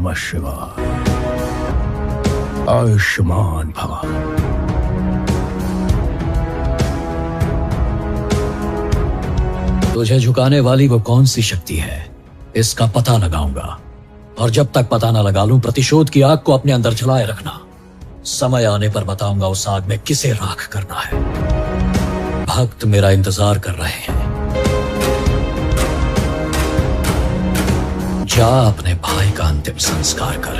नमः शिवाय। आयुष्मान भव। तुझे झुकाने वाली वो कौन सी शक्ति है, इसका पता लगाऊंगा। और जब तक पता न लगा लूं, प्रतिशोध की आग को अपने अंदर जलाए रखना। समय आने पर बताऊंगा उस आग में किसे राख करना है। भक्त मेरा इंतजार कर रहे हैं। जा अपने भाई का अंतिम संस्कार कर।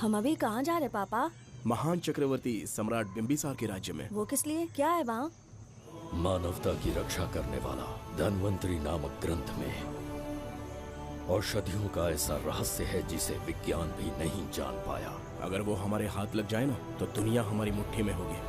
हम अभी कहाँ जा रहे पापा? महान चक्रवर्ती सम्राट बिंबिसार के राज्य में। वो किस लिए? क्या है वहाँ? मानवता की रक्षा करने वाला धन्वंतरी नामक ग्रंथ में औषधियों का ऐसा रहस्य है जिसे विज्ञान भी नहीं जान पाया। अगर वो हमारे हाथ लग जाए ना, तो दुनिया हमारी मुट्ठी में होगी।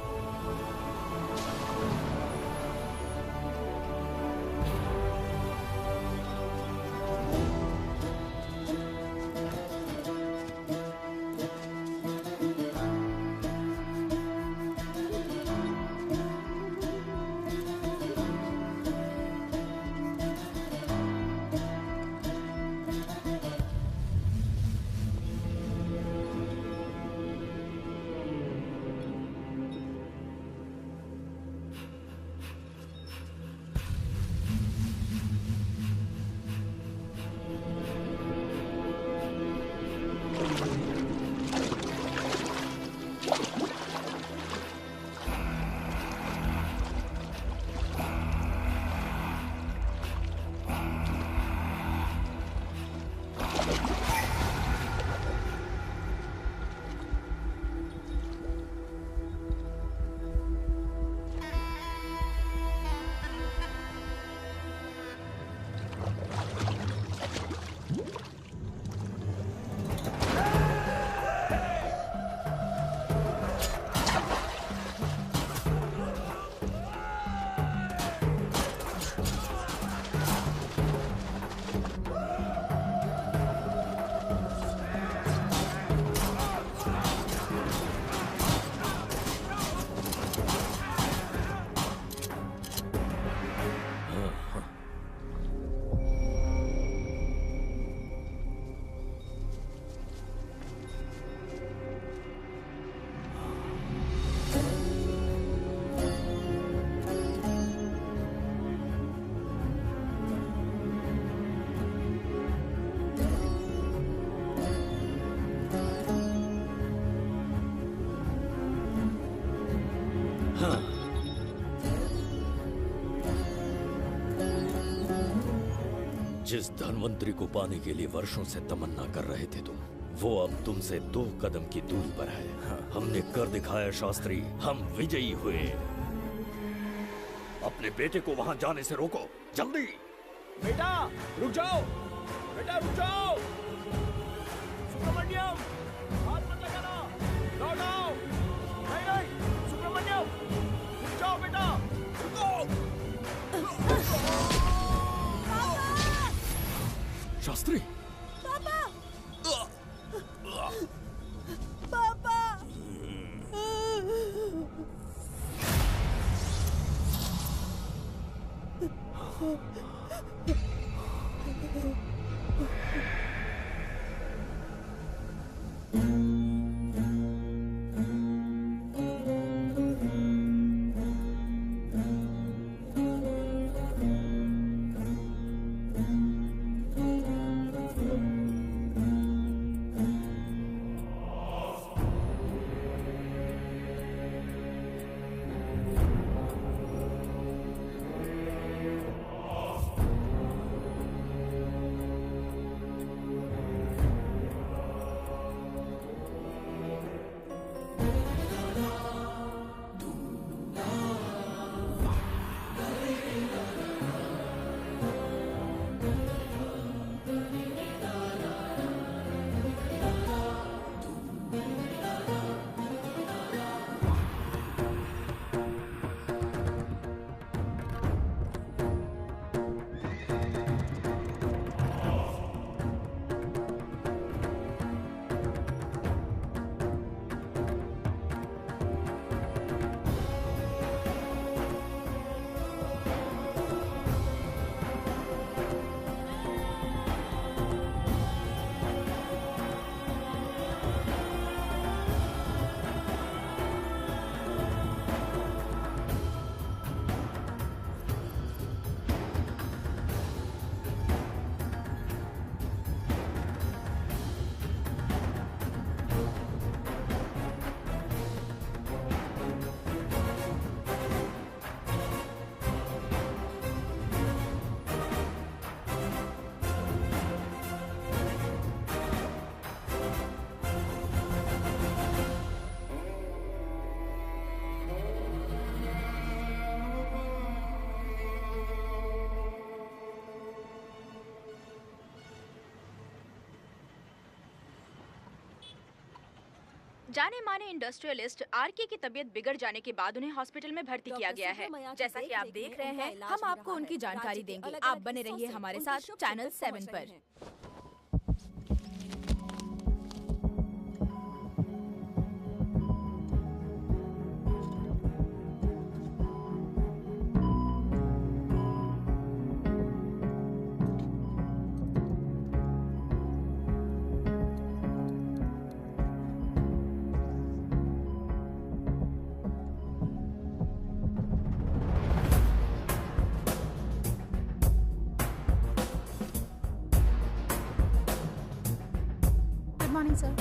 जिस धन्वंतरी को पाने के लिए वर्षों से तमन्ना कर रहे थे तुम, वो अब तुमसे 2 कदम की दूरी पर है। हमने कर दिखाया शास्त्री, हम विजयी हुए। अपने बेटे को वहां जाने से रोको, जल्दी। बेटा रुक जाओ, बेटा रुक जाओ। सुब्रमण्यम, हाथ मत लगाना, लौट आओ। नहीं नहीं सुब्रमण्यम, रुक जाओ बेटा, रुको। शास्त्री, पापा! पापा! जाने माने इंडस्ट्रियलिस्ट आरके की तबीयत बिगड़ जाने के बाद उन्हें हॉस्पिटल में भर्ती किया गया है। जैसा कि आप देख रहे हैं, हम आपको उनकी जानकारी देंगे। आप बने रहिए हमारे साथ चैनल 7 पर।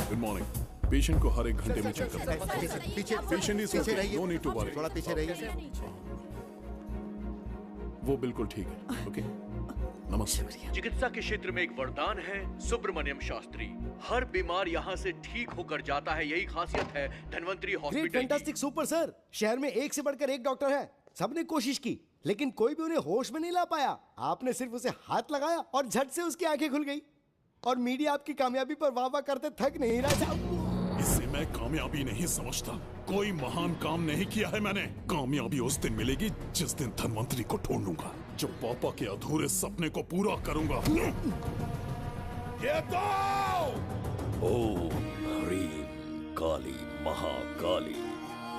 Good morning. पेशेंट को हर एक घंटे में चेक करना है। पीछे पेशेंट इज पीछे रहिए। No need to worry. थोड़ा पीछे रहिए। वो बिल्कुल ठीक है। ओके, नमस्ते। चिकित्सा के क्षेत्र में एक वरदान है सुब्रमण्यम शास्त्री। हर बीमार यहाँ से ठीक होकर जाता है, यही खासियत है धन्वंतरी ग्रेट, हॉस्पिटल की। Fantastic, super sir. शहर में एक से बढ़कर एक डॉक्टर है। सबने कोशिश की लेकिन कोई भी उन्हें होश में नहीं ला पाया। आपने सिर्फ उसे हाथ लगाया और झट से उसकी आंखें खुल गई। और मीडिया आपकी कामयाबी पर वाह वाह करते थक नहीं रहा। इसे मैं कामयाबी नहीं समझता। कोई महान काम नहीं किया है मैंने। कामयाबी उस दिन मिलेगी जिस दिन धन्वंतरी को ढूंढूंगा, जो पापा के अधूरे सपने को पूरा करूंगा। ये तो ओम ह्रीं काली महाकाली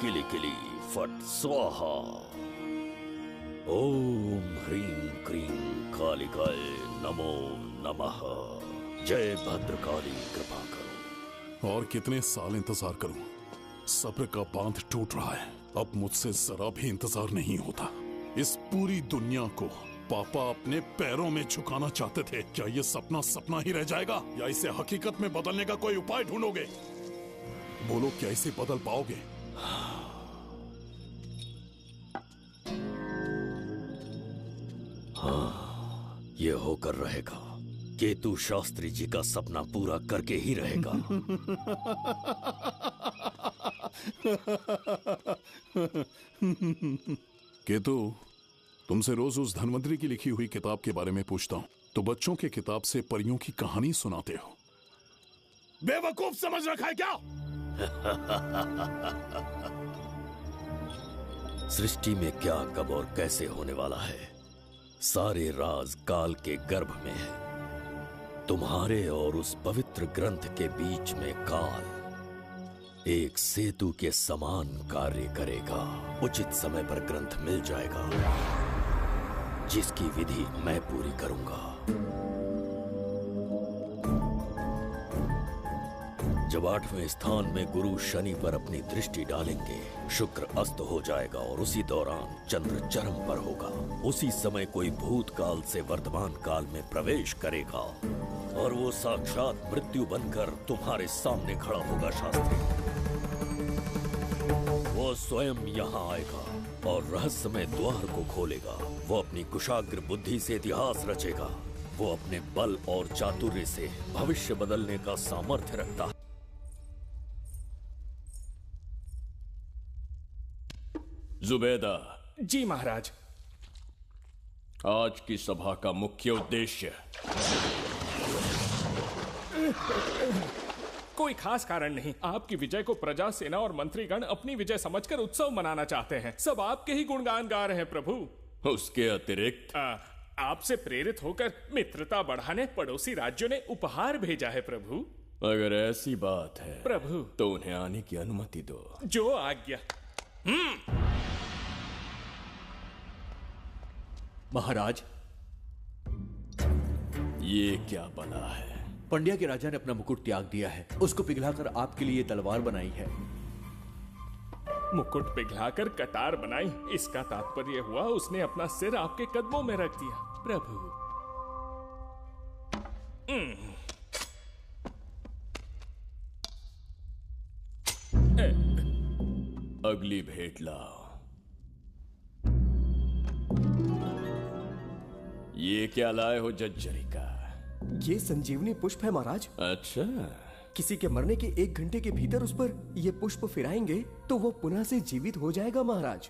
किली किली फट स्वाहा। ओम ह्रीं क्रीं कालिकाय नमो नमः। जय भद्रकाली, कृपा करो। और कितने साल इंतजार करूं? सब्र का बांध टूट रहा है। अब मुझसे जरा भी इंतजार नहीं होता। इस पूरी दुनिया को पापा अपने पैरों में झुकाना चाहते थे। क्या ये सपना सपना ही रह जाएगा या इसे हकीकत में बदलने का कोई उपाय ढूंढोगे? बोलो, क्या इसे बदल पाओगे? हाँ, ये होकर रहेगा। केतु शास्त्री जी का सपना पूरा करके ही रहेगा। केतु, तुमसे रोज उस धन्वंतरी की लिखी हुई किताब के बारे में पूछता हूँ तो बच्चों के किताब से परियों की कहानी सुनाते हो। बेवकूफ समझ रखा है क्या? सृष्टि में क्या, कब और कैसे होने वाला है, सारे राज काल के गर्भ में है। तुम्हारे और उस पवित्र ग्रंथ के बीच में काल एक सेतु के समान कार्य करेगा। उचित समय पर ग्रंथ मिल जाएगा, जिसकी विधि मैं पूरी करूंगा। जब 8वें स्थान में गुरु शनि पर अपनी दृष्टि डालेंगे, शुक्र अस्त हो जाएगा और उसी दौरान चंद्र चरम पर होगा। उसी समय कोई भूतकाल से वर्तमान काल में प्रवेश करेगा और वो साक्षात मृत्यु बनकर तुम्हारे सामने खड़ा होगा। शास्त्री, वो स्वयं यहाँ आएगा और रहस्यमय द्वार को खोलेगा। वो अपनी कुशाग्र बुद्धि से इतिहास रचेगा। वो अपने बल और चातुर्य से भविष्य बदलने का सामर्थ्य रखता है। जुबेदा। जी महाराज। आज की सभा का मुख्य उद्देश्य कोई खास कारण नहीं। आपकी विजय को प्रजा, सेना और मंत्रीगण अपनी विजय समझकर उत्सव मनाना चाहते हैं। सब आपके ही गुणगान गा रहे हैं प्रभु। उसके अतिरिक्त आपसे प्रेरित होकर मित्रता बढ़ाने पड़ोसी राज्यों ने उपहार भेजा है प्रभु। अगर ऐसी बात है प्रभु तो उन्हें आने की अनुमति दो। जो आज्ञा। महाराज, ये क्या बना है? पंड्या के राजा ने अपना मुकुट त्याग दिया है। उसको पिघलाकर आपके लिए तलवार बनाई है। मुकुट पिघलाकर कतार बनाई, इसका तात्पर्य हुआ उसने अपना सिर आपके कदमों में रख दिया प्रभु। अगली भेंट लाओ। ये क्या लाए हो जज्जरी का? ये संजीवनी पुष्प है महाराज। अच्छा, किसी के मरने के 1 घंटे के भीतर उस पर ये पुष्प फिराएंगे तो वो पुनः से जीवित हो जाएगा महाराज।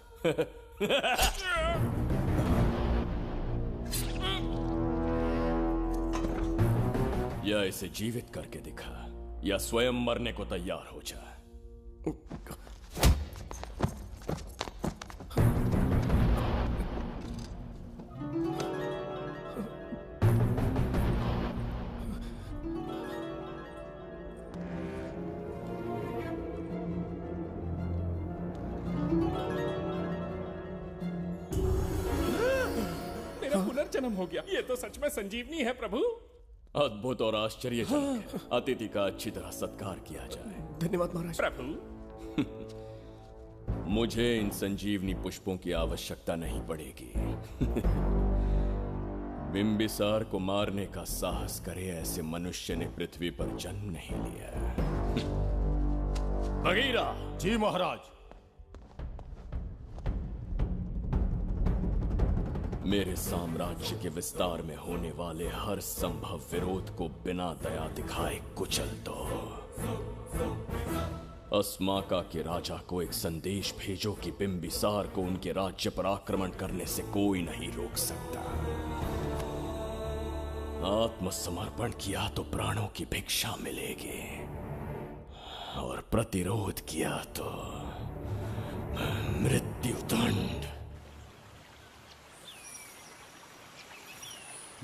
या इसे जीवित करके दिखा या स्वयं मरने को तैयार हो जा। मेरा पुनर्जन्म हो गया। ये तो सच में संजीवनी है प्रभु। अद्भुत और आश्चर्यजनक है। अतिथि का अच्छी तरह सत्कार किया जाए। धन्यवाद महाराज। प्रभु, मुझे इन संजीवनी पुष्पों की आवश्यकता नहीं पड़ेगी। बिंबिसार को मारने का साहस करे ऐसे मनुष्य ने पृथ्वी पर जन्म नहीं लिया। बगीरा। जी महाराज। मेरे साम्राज्य के विस्तार में होने वाले हर संभव विरोध को बिना दया दिखाए कुचल दो। अस्माका के राजा को एक संदेश भेजो कि बिंबिसार को उनके राज्य पर आक्रमण करने से कोई नहीं रोक सकता। आत्मसमर्पण किया तो प्राणों की भिक्षा मिलेगी, और प्रतिरोध किया तो मृत्युदंड।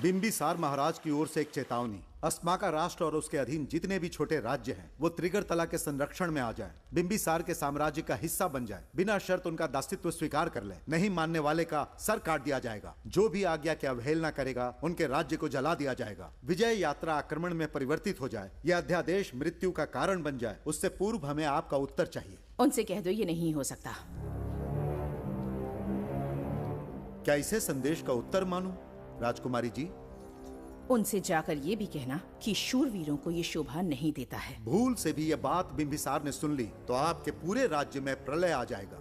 बिंबिसार महाराज की ओर से एक चेतावनी। अस्माका राष्ट्र और उसके अधीन जितने भी छोटे राज्य हैं वो त्रिगर्तला के संरक्षण में आ जाएं, बिंबिसार के साम्राज्य का हिस्सा बन जाएं, बिना शर्त उनका दासत्व स्वीकार कर लें। नहीं मानने वाले का सर काट दिया जाएगा। जो भी आज्ञा की अवहेलना करेगा उनके राज्य को जला दिया जाएगा। विजय यात्रा आक्रमण में परिवर्तित हो जाए, यह अध्यादेश मृत्यु का कारण बन जाए, उससे पूर्व हमें आपका उत्तर चाहिए। उनसे कह दो ये नहीं हो सकता। क्या इसे संदेश का उत्तर मानूं? राजकुमारी जी, उनसे जाकर ये भी कहना कि शूरवीरों को ये शोभा नहीं देता है। भूल से भी ये बात बिंबिसार ने सुन ली तो आपके पूरे राज्य में प्रलय आ जाएगा।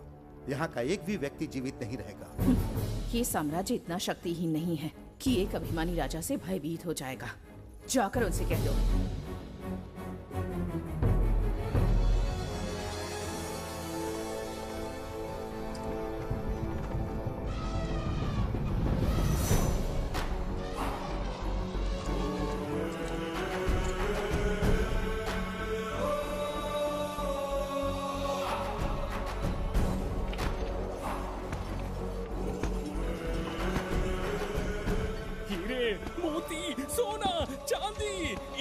यहाँ का एक भी व्यक्ति जीवित नहीं रहेगा। ये साम्राज्य इतना शक्तिहीन नहीं है कि एक अभिमानी राजा से भयभीत हो जाएगा। जाकर उनसे कह दो।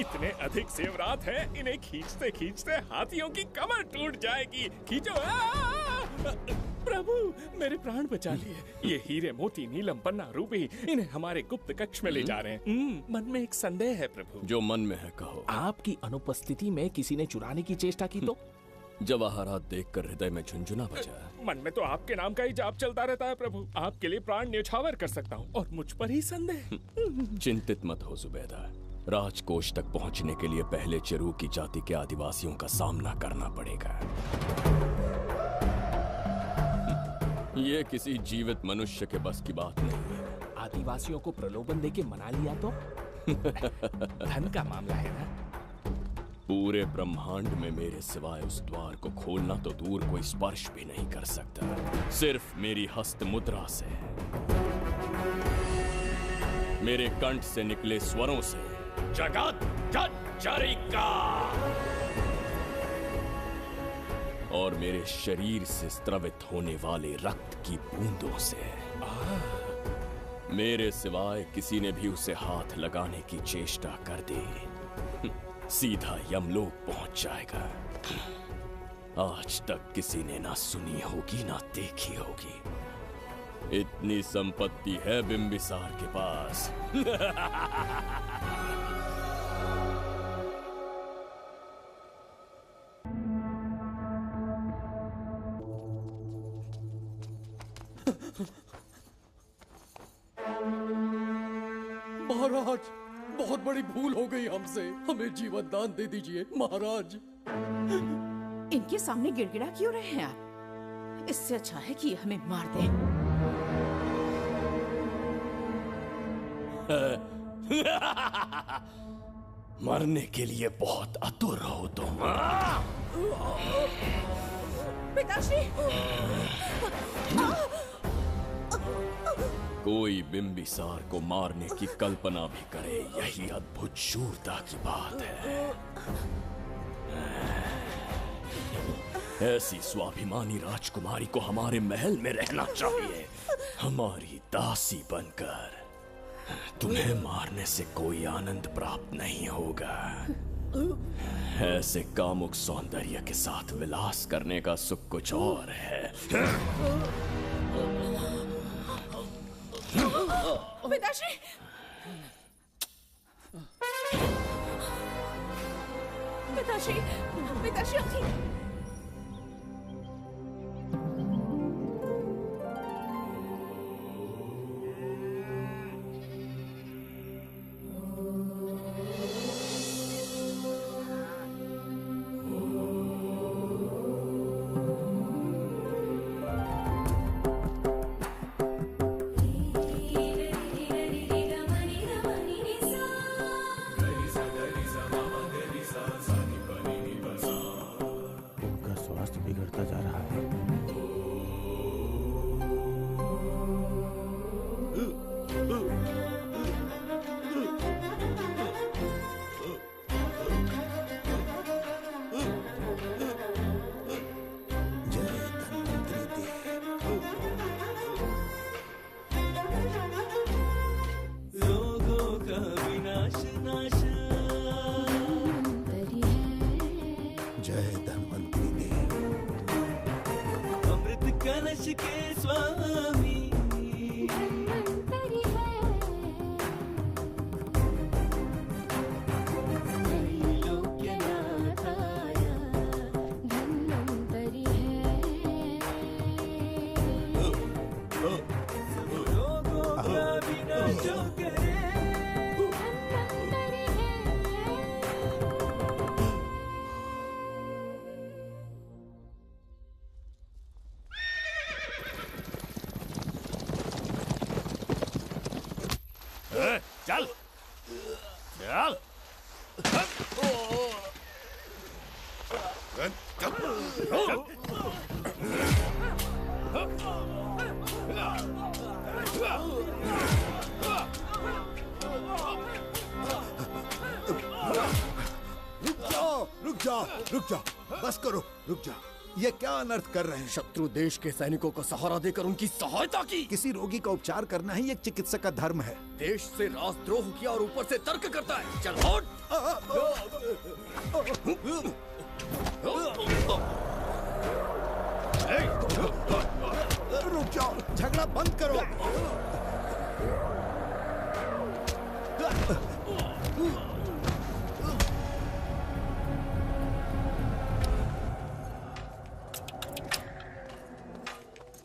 इतने अधिक जेवरात हैं, इन्हें खींचते खींचते हाथियों की कमर टूट जाएगी। खींचो। प्रभु, मेरे प्राण बचा लिए। ये हीरे मोती नीलम पन्ना रूबी, इन्हें हमारे गुप्त कक्ष में ले जा रहे हैं। मन में एक संदेह है प्रभु। जो मन में है कहो। आपकी अनुपस्थिति में किसी ने चुराने की चेष्टा की तो? जवाहरात देखकर हृदय में झुंझुना बजा। मन में तो आपके नाम का ही जाप चलता रहता है प्रभु। आपके लिए प्राण न्यौछावर कर सकता हूँ, और मुझ पर ही संदेह। चिंतित मत हो जुबैदा। राजकोष तक पहुंचने के लिए पहले चिरूकी जाति के आदिवासियों का सामना करना पड़ेगा। ये किसी जीवित मनुष्य के बस की बात नहीं है। आदिवासियों को प्रलोभन देके मना लिया तो? धन का मामला है ना। पूरे ब्रह्मांड में मेरे सिवाय उस द्वार को खोलना तो दूर कोई स्पर्श भी नहीं कर सकता। सिर्फ मेरी हस्त मुद्रा से, मेरे कंठ से निकले स्वरों से जगत जज्जरिका, और मेरे शरीर से स्त्रवित होने वाले रक्त की बूंदों से। मेरे सिवाय किसी ने भी उसे हाथ लगाने की चेष्टा कर दी, सीधा यमलोक पहुंच जाएगा। आज तक किसी ने ना सुनी होगी ना देखी होगी। इतनी संपत्ति है बिंबिसार के पास। महाराज, बहुत बड़ी भूल हो गई हमसे। हमें जीवन दान दे दीजिए महाराज। इनके सामने गिड़गिड़ा क्यों रहे हैं आप? इससे अच्छा है कि हमें मार दें। मरने के लिए बहुत आतुर हो तुम। पिताश्री! कोई बिंबिसार को मारने की कल्पना भी करे, यही अद्भुत शूरता की बात है। ऐसी स्वाभिमानी राजकुमारी को हमारे महल में रहना चाहिए, हमारी दासी बनकर। तुम्हें मारने से कोई आनंद प्राप्त नहीं होगा। ऐसे कामुक सौंदर्य के साथ विलास करने का सुख कुछ और है। पिताश्री, पिताश्री, पिताश्री उठिए। चल चल। रुक जाओ, रुक जाओ, बस करो, रुक जाओ। ये क्या अनर्थ कर रहे हैं? शत्रु देश के सैनिकों को सहारा देकर उनकी सहायता की। किसी रोगी का उपचार करना ही एक चिकित्सक का धर्म है। देश से राजद्रोह किया और ऊपर से तर्क करता है। चल हट। रुक जाओ, झगड़ा बंद करो।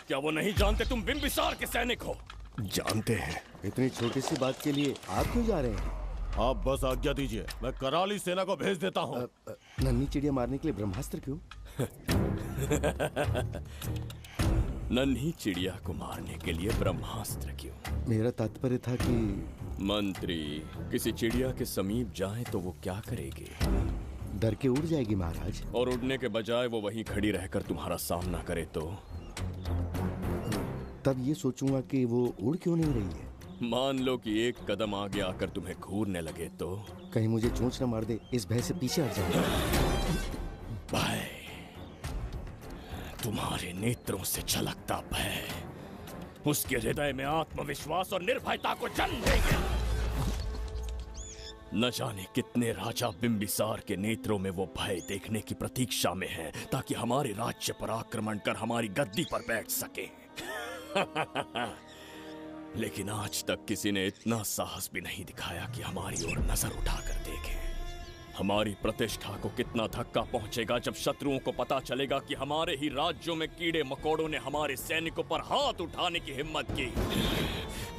क्या वो नहीं जानते तुम बिंबिसार के सैनिक हो? जानते हैं। इतनी छोटी सी बात के लिए आप क्यों जा रहे हैं? आप बस आज्ञा दीजिए, मैं कराली सेना को भेज देता हूँ। नन्ही चिड़िया मारने के लिए ब्रह्मास्त्र क्यों? नन्ही चिड़िया को मारने के लिए ब्रह्मास्त्र क्यों? मेरा तात्पर्य था कि मंत्री किसी चिड़िया के समीप जाए तो वो क्या करेगी? डर के उड़ जाएगी महाराज। और उड़ने के बजाय वो वहीं खड़ी रहकर तुम्हारा सामना करे तो? तब ये सोचूंगा कि वो उड़ क्यों नहीं रही है। मान लो कि एक कदम आगे आकर तुम्हें घूरने लगे तो? कहीं मुझे चोंच न मार दे, इस भय से पीछे हट जाऊंगा। भय, तुम्हारे नेत्रों से झलकता भय उसके हृदय में आत्मविश्वास और निर्भयता को जन्म देगा। न जाने कितने राजा बिंबिसार के नेत्रों में वो भय देखने की प्रतीक्षा में हैं, ताकि हमारे राज्य पर आक्रमण कर हमारी गद्दी पर बैठ सके। लेकिन आज तक किसी ने इतना साहस भी नहीं दिखाया कि हमारी ओर नजर उठाकर देखे। हमारी प्रतिष्ठा को कितना धक्का पहुंचेगा जब शत्रुओं को पता चलेगा कि हमारे ही राज्यों में कीड़े मकोड़ों ने हमारे सैनिकों पर हाथ उठाने की हिम्मत की।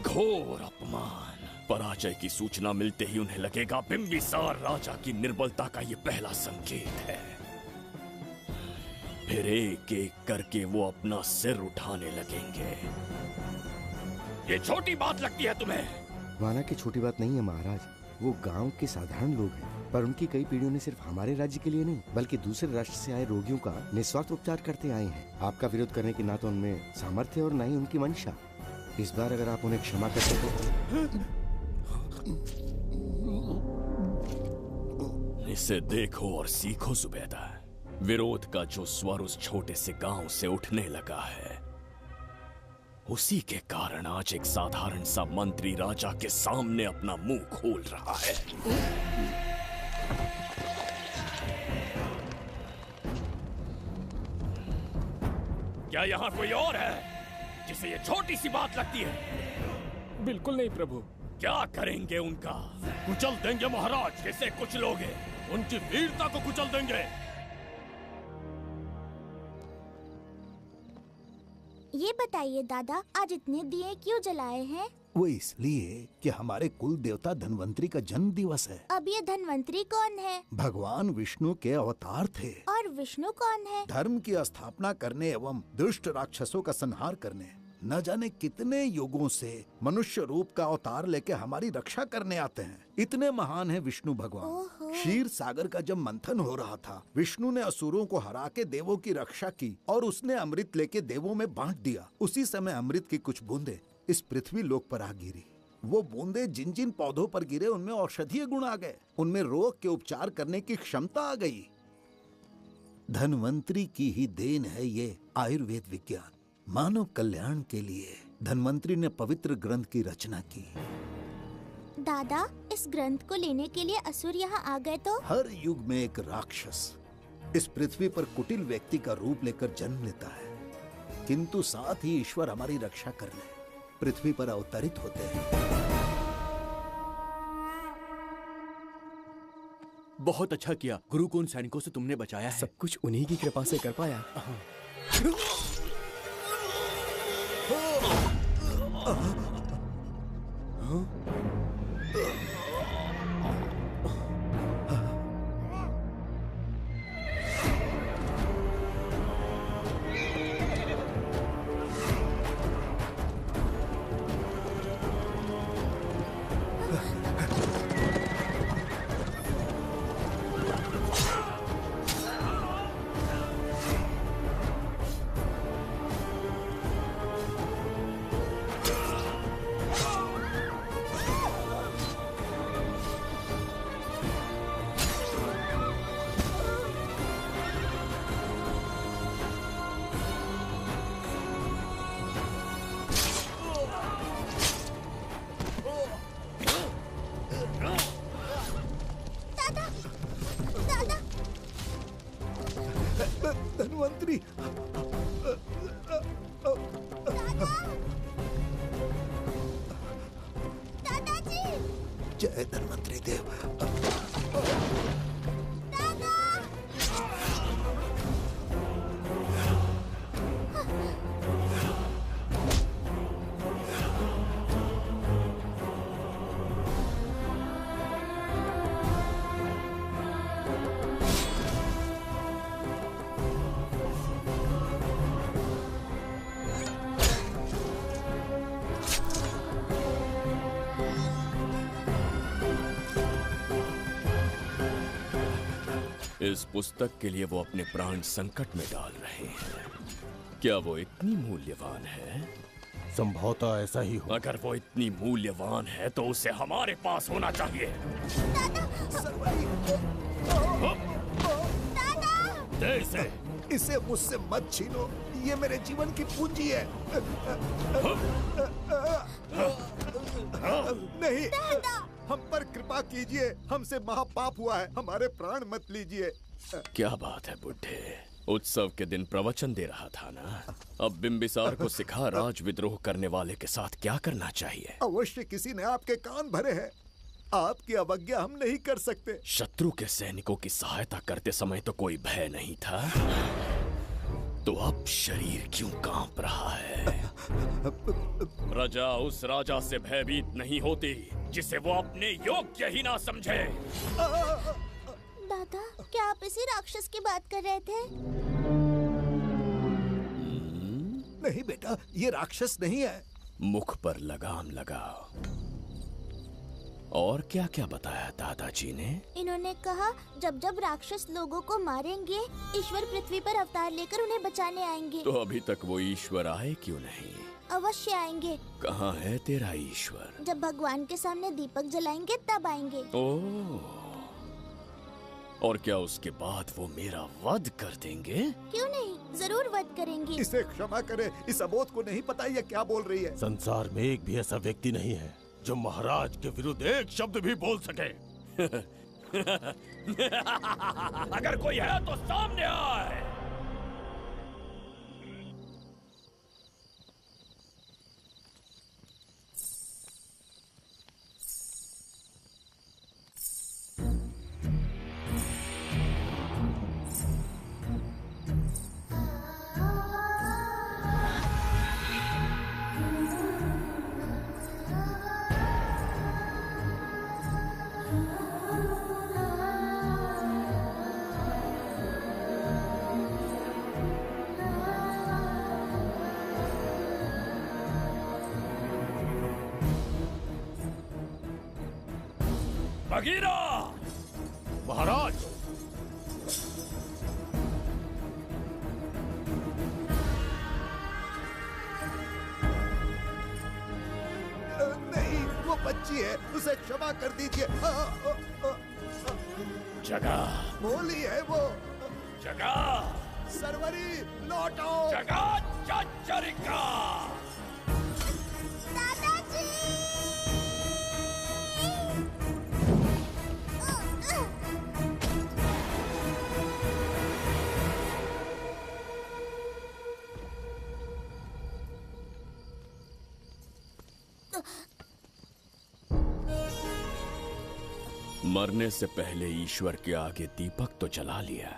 घोर अपमान। पराजय की सूचना मिलते ही उन्हें लगेगा बिंबिसार राजा की निर्बलता का ये पहला संकेत है। फिर एक एक करके वो अपना सिर उठाने लगेंगे। ये छोटी बात लगती है तुम्हें? माना कि छोटी बात नहीं है महाराज। वो गांव के साधारण लोग हैं, पर उनकी कई पीढ़ियों ने सिर्फ हमारे राज्य के लिए नहीं बल्कि दूसरे राष्ट्र से आए रोगियों का निस्वार्थ उपचार करते आए हैं। आपका विरोध करने की ना तो उनमें सामर्थ्य और ना ही उनकी मंशा। इस बार अगर आप उन्हें क्षमा करते तो। इसे देखो और सीखो जुबैदा। विरोध का जो स्वर उस छोटे से गांव से उठने लगा है, उसी के कारण आज एक साधारण सा मंत्री राजा के सामने अपना मुंह खोल रहा है। क्या यहाँ कोई और है जिसे ये छोटी सी बात लगती है? बिल्कुल नहीं प्रभु। क्या करेंगे उनका? कुचल देंगे महाराज। कैसे कुचलोगे? उनकी वीरता को कुचल देंगे। ये बताइए दादा, आज इतने दिए क्यों जलाए हैं? वो इसलिए कि हमारे कुल देवता धन्वंतरी का जन्म दिवस है। अब ये धन्वंतरी कौन है? भगवान विष्णु के अवतार थे। और विष्णु कौन है? धर्म की स्थापना करने एवं दुष्ट राक्षसों का संहार करने न जाने कितने युगों से मनुष्य रूप का अवतार लेके हमारी रक्षा करने आते हैं। इतने महान है विष्णु भगवान। क्षीर सागर का जब मंथन हो रहा था, विष्णु ने असुरों को हरा के देवों की रक्षा की और उसने अमृत लेके देवों में बांट दिया। उसी समय अमृत की कुछ बूंदे इस पृथ्वी लोक पर आ गिरी। वो बूंदे जिन जिन पौधों पर गिरे उनमें औषधीय गुण आ गए, उनमें रोग के उपचार करने की क्षमता आ गई। धन्वंतरी की ही देन है ये आयुर्वेद विज्ञान। मानव कल्याण के लिए धन्वंतरी ने पवित्र ग्रंथ की रचना की। दादा, इस ग्रंथ को लेने के लिए असुर यहाँ आ गए तो? हर युग में एक राक्षस इस पृथ्वी पर कुटिल व्यक्ति का रूप लेकर जन्म लेता है, किंतु साथ ही ईश्वर हमारी रक्षा करने पृथ्वी पर अवतरित होते हैं। बहुत अच्छा किया गुरु को उन सैनिकों से तुमने बचाया है। सब कुछ उन्हीं की कृपा से कर पाया। धन्वंतरी, दादाजी, जय धन्वंतरी देव। इस पुस्तक के लिए वो अपने प्राण संकट में डाल रहे हैं। क्या वो इतनी मूल्यवान है? संभवतः ऐसा ही हो। अगर वो इतनी मूल्यवान है तो उसे हमारे पास होना चाहिए। दे इसे। इसे मुझसे मत छीनो, ये मेरे जीवन की पूंजी है। नहीं, हम पर कृपा कीजिए, हमसे महापाप हुआ है, हमारे प्राण मत लीजिए। क्या बात है बुड्ढे, उत्सव के दिन प्रवचन दे रहा था ना। अब बिंबिसार को सिखा राज विद्रोह करने वाले के साथ क्या करना चाहिए। अवश्य किसी ने आपके कान भरे हैं, आपकी अवज्ञा हम नहीं कर सकते। शत्रु के सैनिकों की सहायता करते समय तो कोई भय नहीं था, तो अब शरीर क्यों कांप रहा है? प्रजा उस राजा से भयभीत नहीं होती जिसे वो अपने योग्य ही ना समझे। दादा, क्या आप इसी राक्षस की बात कर रहे थे? नहीं बेटा, ये राक्षस नहीं है। मुख पर लगाम लगाओ। और क्या क्या बताया दादाजी ने? इन्होंने कहा जब जब राक्षस लोगों को मारेंगे, ईश्वर पृथ्वी पर अवतार लेकर उन्हें बचाने आएंगे। तो अभी तक वो ईश्वर आए क्यों नहीं? अवश्य आएंगे। कहाँ है तेरा ईश्वर? जब भगवान के सामने दीपक जलाएंगे तब आएंगे। ओह, और क्या उसके बाद वो मेरा वध कर देंगे? क्यों नहीं, जरूर वध करेंगे। इसे क्षमा करे, इस अबोध को नहीं पता ये क्या बोल रही है। संसार में एक भी ऐसा व्यक्ति नहीं है जो महाराज के विरुद्ध एक शब्द भी बोल सके। अगर कोई है तो सामने आए। बगीरा! महाराज! नहीं, वो बच्ची है, उसे क्षमा कर दीजिए। जगह बोली है वो। जगह सरवरी लौटो। जगह चचरिका। मरने से पहले ईश्वर के आगे दीपक तो जला लिया,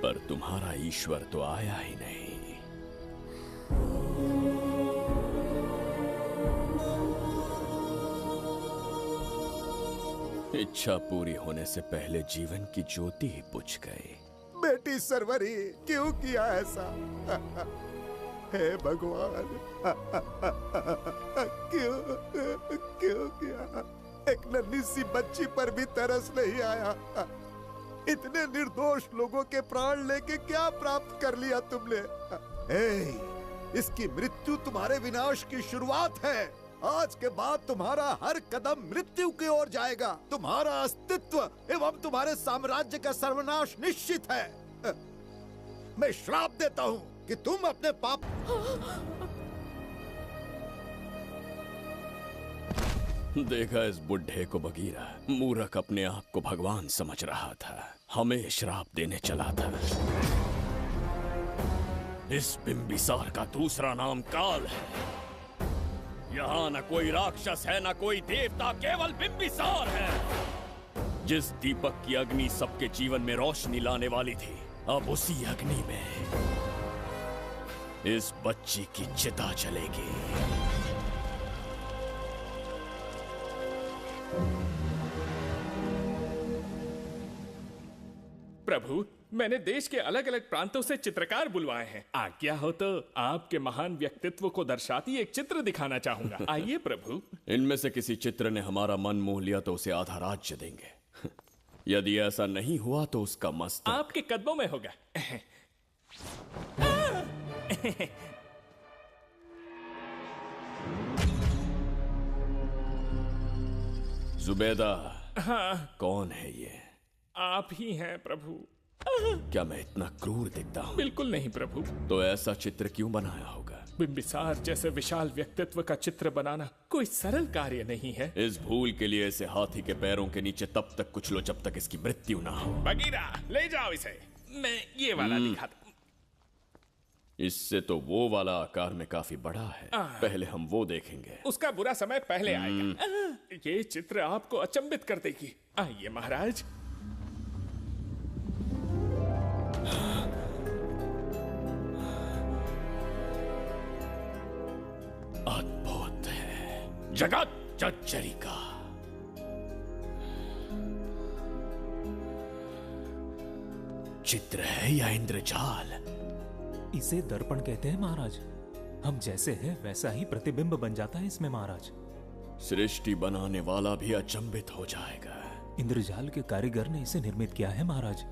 पर तुम्हारा ईश्वर तो आया ही नहीं। इच्छा पूरी होने से पहले जीवन की ज्योति ही बुझ गई। बेटी सरवरी, क्यों किया ऐसा? हे भगवान, क्यों किया? एक नन्ही सी बच्ची पर भी तरस नहीं आया। इतने निर्दोष लोगों के प्राण लेके क्या प्राप्त कर लिया तुमने? इसकी मृत्यु तुम्हारे विनाश की शुरुआत है। आज के बाद तुम्हारा हर कदम मृत्यु की ओर जाएगा। तुम्हारा अस्तित्व एवं तुम्हारे साम्राज्य का सर्वनाश निश्चित है। मैं श्राप देता हूँ कि तुम अपने पाप। देखा इस बुढ़े को बगीरा, मूर्ख अपने आप को भगवान समझ रहा था, हमें श्राप देने चला था। इस बिंबिसार का दूसरा नाम काल है। यहाँ न कोई राक्षस है, न कोई देवता, केवल बिंबिसार है। जिस दीपक की अग्नि सबके जीवन में रोशनी लाने वाली थी, अब उसी अग्नि में इस बच्ची की चिता जलेगी। प्रभु, मैंने देश के अलग अलग प्रांतों से चित्रकार बुलवाए हैं। आज्ञा हो तो आपके महान व्यक्तित्व को दर्शाती एक चित्र दिखाना चाहूंगा। आइए प्रभु। इनमें से किसी चित्र ने हमारा मन मोह लिया तो उसे आधा राज्य देंगे। यदि ऐसा नहीं हुआ तो उसका मस्तक आपके कदमों में होगा। जुबैदा। हाँ। कौन है ये? आप ही हैं प्रभु। क्या मैं इतना क्रूर दिखता हूँ? बिल्कुल नहीं प्रभु। तो ऐसा चित्र क्यों बनाया होगा? बिंबिसार जैसे विशाल व्यक्तित्व का चित्र बनाना कोई सरल कार्य नहीं है। इस भूल के लिए इसे हाथी के पैरों के नीचे तब तक कुचलो जब तक इसकी मृत्यु ना हो। बगीरा, ले जाओ इसे। मैं ये वाला दिखाता। इससे तो वो वाला आकार में काफी बड़ा है। पहले हम वो देखेंगे। उसका बुरा समय पहले आएगा। ये चित्र आपको अचंभित कर देगी। आइए महाराज। अद्भुत है। जगत चचरिका। चित्र है या इंद्रजाल? इसे दर्पण कहते हैं महाराज। हम जैसे हैं वैसा ही प्रतिबिंब बन जाता है इसमें महाराज। सृष्टि बनाने वाला भी अचंभित हो जाएगा। इंद्रजाल के कारीगर ने इसे निर्मित किया है महाराज।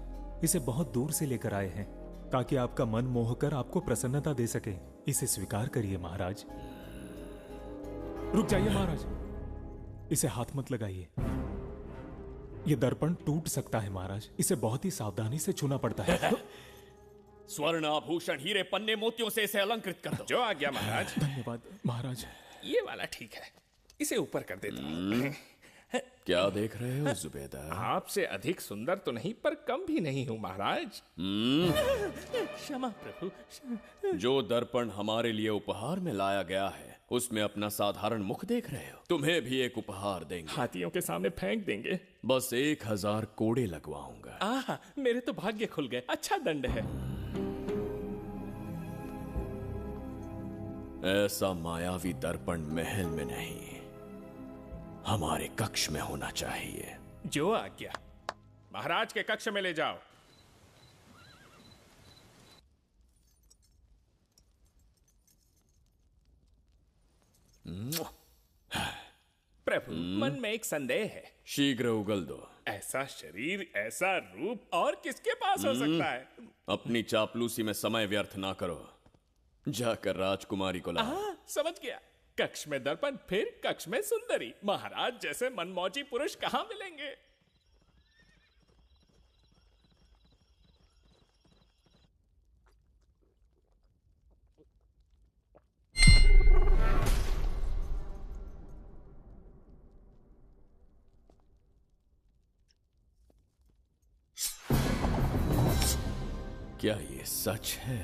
इसे बहुत दूर से लेकर आए हैं ताकि आपका मन मोह कर आपको प्रसन्नता दे सके। इसे स्वीकार करिए महाराज। रुक जाइए महाराज, इसे हाथ मत लगाइए। ये दर्पण टूट सकता है महाराज, इसे बहुत ही सावधानी से छूना पड़ता है। स्वर्ण आभूषण हीरे पन्ने मोतियों से इसे अलंकृत कर दो। जो आ गया महाराज। धन्यवाद महाराज। ये वाला ठीक है, इसे ऊपर कर देता हूँ। क्या देख रहे हो जुबेदा? आपसे अधिक सुंदर तो नहीं पर कम भी नहीं हूँ महाराज। क्षमा प्रभु। जो दर्पण हमारे लिए उपहार में लाया गया है उसमें अपना साधारण मुख देख रहे हो? तुम्हें भी एक उपहार देंगे। हाथियों के सामने फेंक देंगे। बस 1000 कोड़े लगवाऊंगा। आहा, मेरे तो भाग्य खुल गए। अच्छा दंड है। ऐसा मायावी दर्पण महल में नहीं, हमारे कक्ष में होना चाहिए। जो आज्ञा। महाराज के कक्ष में ले जाओ। प्रभु, मन में एक संदेह है। शीघ्र उगल दो। ऐसा शरीर, ऐसा रूप और किसके पास हो सकता है? अपनी चापलूसी में समय व्यर्थ ना करो, जाकर राजकुमारी को लाओ। समझ गया। कक्ष में दर्पण, फिर कक्ष में सुंदरी। महाराज जैसे मनमौजी पुरुष कहां मिलेंगे? क्या ये सच है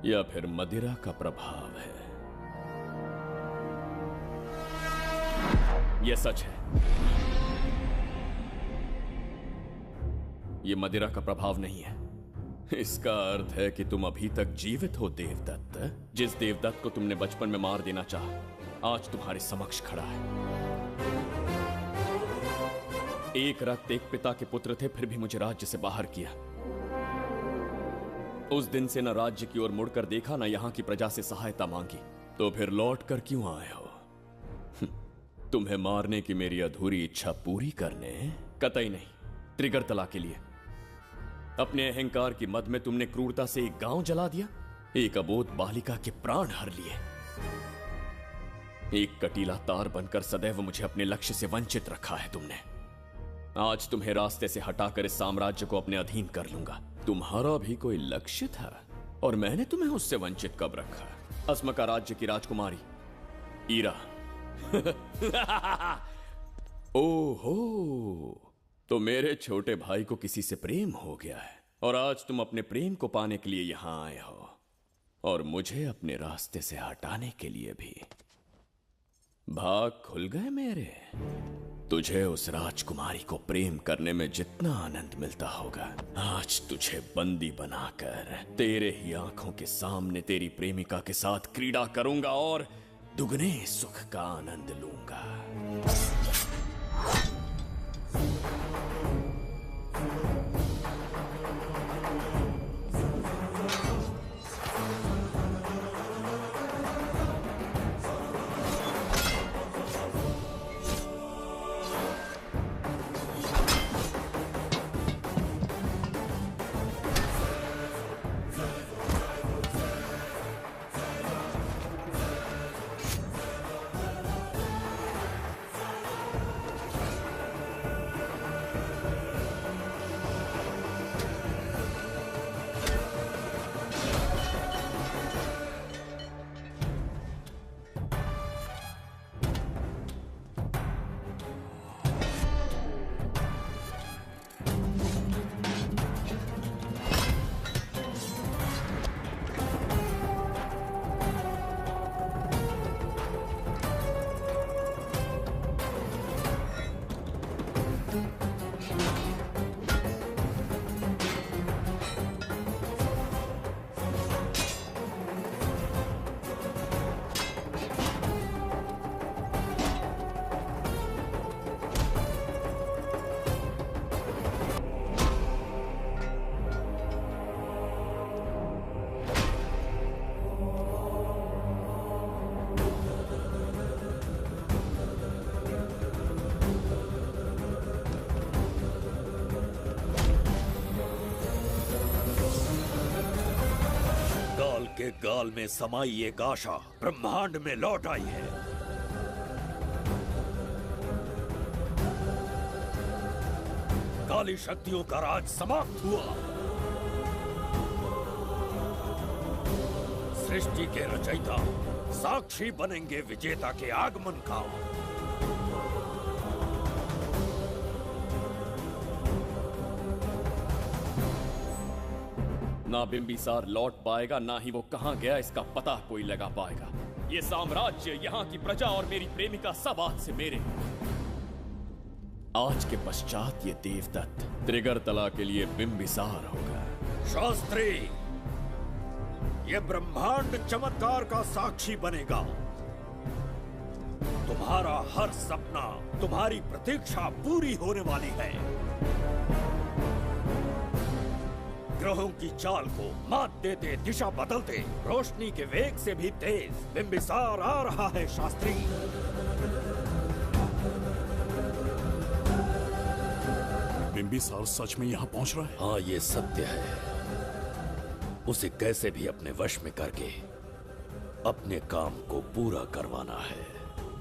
या फिर मदिरा का प्रभाव है? यह सच है। यह मदिरा का प्रभाव नहीं है। इसका अर्थ है कि तुम अभी तक जीवित हो देवदत्त। जिस देवदत्त को तुमने बचपन में मार देना चाहा, आज तुम्हारे समक्ष खड़ा है। एक रक्त एक पिता के पुत्र थे, फिर भी मुझे राज्य से बाहर किया। उस दिन से न राज्य की ओर मुड़कर देखा, न यहां की प्रजा से सहायता मांगी। तो फिर लौट कर क्यों आए हो? तुम्हें मारने की मेरी अधूरी इच्छा पूरी करने? कतई नहीं, त्रिगर्तला के लिए। अपने अहंकार की मद में तुमने क्रूरता से एक गांव जला दिया, एक अबोध बालिका के प्राण हर लिए। एक कटीला तार बनकर सदैव मुझे अपने लक्ष्य से वंचित रखा है तुमने। आज तुम्हें रास्ते से हटाकर इस साम्राज्य को अपने अधीन कर लूंगा। तुम्हारा भी कोई लक्ष्य था और मैंने तुम्हें उससे वंचित कब रखा? अस्मका राज्य की राजकुमारी ईरा। ओहो, तो मेरे छोटे भाई को किसी से प्रेम हो गया है और आज तुम अपने प्रेम को पाने के लिए यहां आए हो और मुझे अपने रास्ते से हटाने के लिए भी। भाग खुल गए मेरे। तुझे उस राजकुमारी को प्रेम करने में जितना आनंद मिलता होगा, आज तुझे बंदी बनाकर तेरे ही आंखों के सामने तेरी प्रेमिका के साथ क्रीड़ा करूंगा और दुगने सुख का आनंद लूंगा। के गाल में समाई एक आशा ब्रह्मांड में लौट आई है। काली शक्तियों का राज समाप्त हुआ। सृष्टि के रचयिता साक्षी बनेंगे विजेता के आगमन का। ना बिंबिसार लौट पाएगा, ना ही वो कहां गया इसका पता कोई लगा पाएगा। ये साम्राज्य, यहाँ की प्रजा और मेरी प्रेमिका सब आज से मेरे। आज के पश्चात ये देवदत्त त्रिगर्तला के लिए बिंबिसार होगा। शास्त्री, ये ब्रह्मांड चमत्कार का साक्षी बनेगा। तुम्हारा हर सपना, तुम्हारी प्रतीक्षा पूरी होने वाली है। ग्रहों की चाल को मात देते, दिशा बदलते, रोशनी के वेग से भी तेज बिंबिसार आ रहा है शास्त्री। बिंबिसार सच में यहाँ पहुँच रहा है? हाँ, ये सत्य है। उसे कैसे भी अपने वश में करके अपने काम को पूरा करवाना है,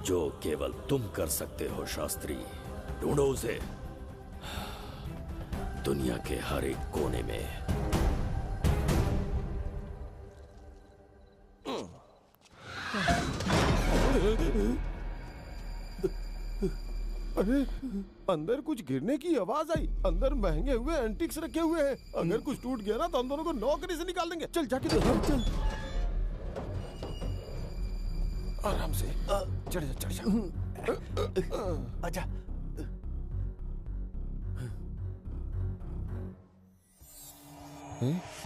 जो केवल तुम कर सकते हो शास्त्री। ढूंढो उसे दुनिया के हर एक कोने में। अरे, अंदर कुछ गिरने की आवाज आई। अंदर महंगे हुए एंटीक्स रखे हुए हैं। अगर कुछ टूट गया ना तो हम दोनों को नौकरी से निकाल देंगे। चल जाके देख। चल आराम से चढ़ जा, चढ़ जा। आजा।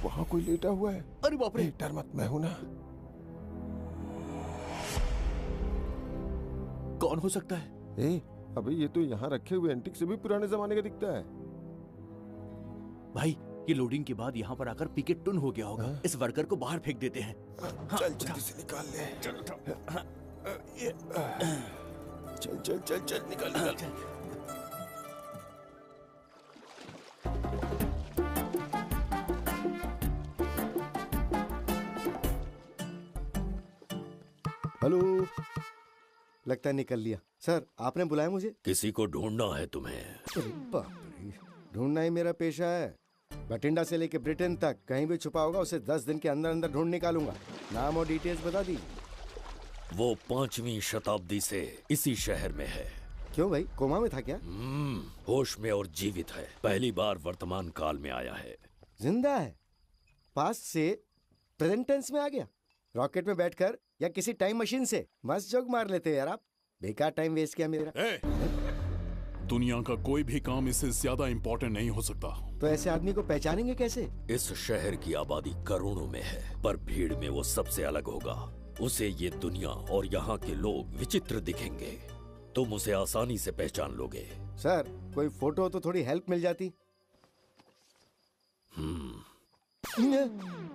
वहाँ कोई लेटा हुआ है। अरे बाप रे! डर मत, मैं हूं ना। कौन हो सकता है? अबे ये तो यहाँ रखे हुए एंटीक से भी पुराने जमाने का दिखता है। भाई, ये लोडिंग के बाद यहाँ पर आकर पिकेट टुन हो गया होगा। इस वर्कर को बाहर फेंक देते हैं। चल जल्दी से निकाल ले। चल चल चल चल निकाल निकाल। हेलो, लगता है निकल लिया। सर, आपने बुलाया मुझे? किसी को ढूंढना है तुम्हें। अरे बाप रे, ढूंढना ही मेरा पेशा है। बठिंडा से लेके ब्रिटेन तक कहीं भी छुपा होगा उसे 10 दिन के अंदर अंदर ढूंढ निकालूंगा। नाम और डिटेल्स बता दीजिए। वो 5वीं शताब्दी से इसी शहर में है। क्यों भाई, कोमा में था क्या? होश में और जीवित है। पहली बार वर्तमान काल में आया है। जिंदा है? पास्ट से प्रेजेंट टेंस में आ गया? रॉकेट में बैठकर या किसी टाइम मशीन से? मस्त जोक मार लेते यार आप। बेकार टाइम वेस्ट किया मेरा। दुनिया का कोई भी काम इससे ज्यादा इम्पोर्टेंट नहीं हो सकता। तो ऐसे आदमी को पहचानेंगे कैसे? इस शहर की आबादी करोड़ों में है, पर भीड़ में वो सबसे अलग होगा। उसे ये दुनिया और यहाँ के लोग विचित्र दिखेंगे। तुम उसे आसानी से पहचान लोगे। सर, कोई फोटो हो तो थोड़ी हेल्प मिल जाती।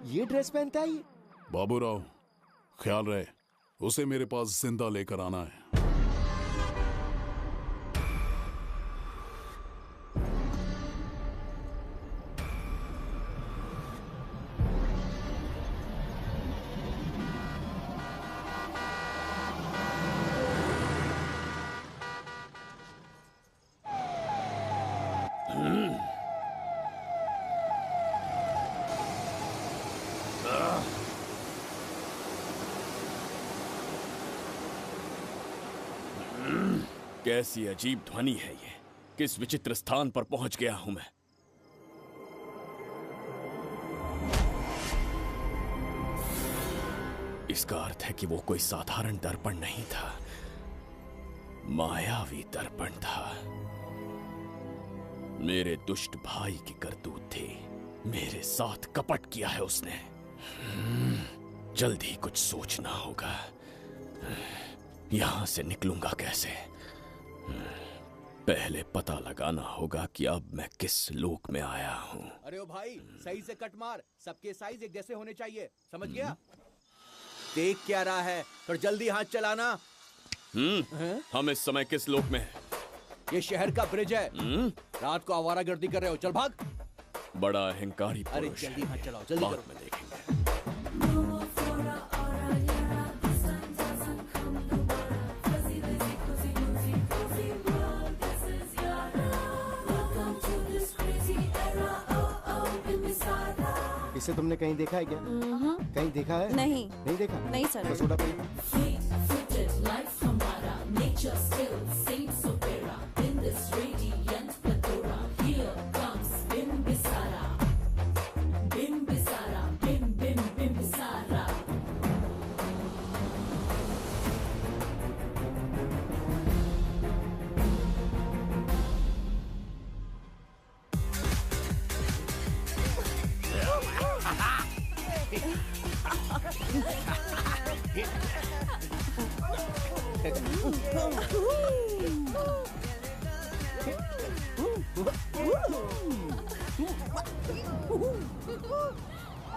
ये ड्रेस पहनता है ये? बाबूराव, ख्याल रहे, उसे मेरे पास जिंदा लेकर आना है। कैसी अजीब ध्वनि है ये। किस विचित्र स्थान पर पहुंच गया हूं मैं। इसका अर्थ है कि वो कोई साधारण दर्पण नहीं था, मायावी दर्पण था। मेरे दुष्ट भाई की करतूत थी। मेरे साथ कपट किया है उसने। जल्दी कुछ सोचना होगा। यहां से निकलूंगा कैसे? पहले पता लगाना होगा कि अब मैं किस लोक में आया हूँ। अरे ओ भाई, सही से कट मार। सबके साइज एक जैसे होने चाहिए, समझ गया? देख क्या रहा है? तो जल्दी हाथ चलाना। हम इस समय किस लोक में हैं? ये शहर का ब्रिज है। रात को आवारागर्दी कर रहे हो, चल भाग। बड़ा अहंकारी पुरुष। अरे जल्दी हाथ चलाओ, जल्दी करो। में देखेंगे। This इसे तुमने कहीं देखा है क्या? कहीं देखा है? नहीं। नहीं देखा? नहीं सर। तो सोडा पियो।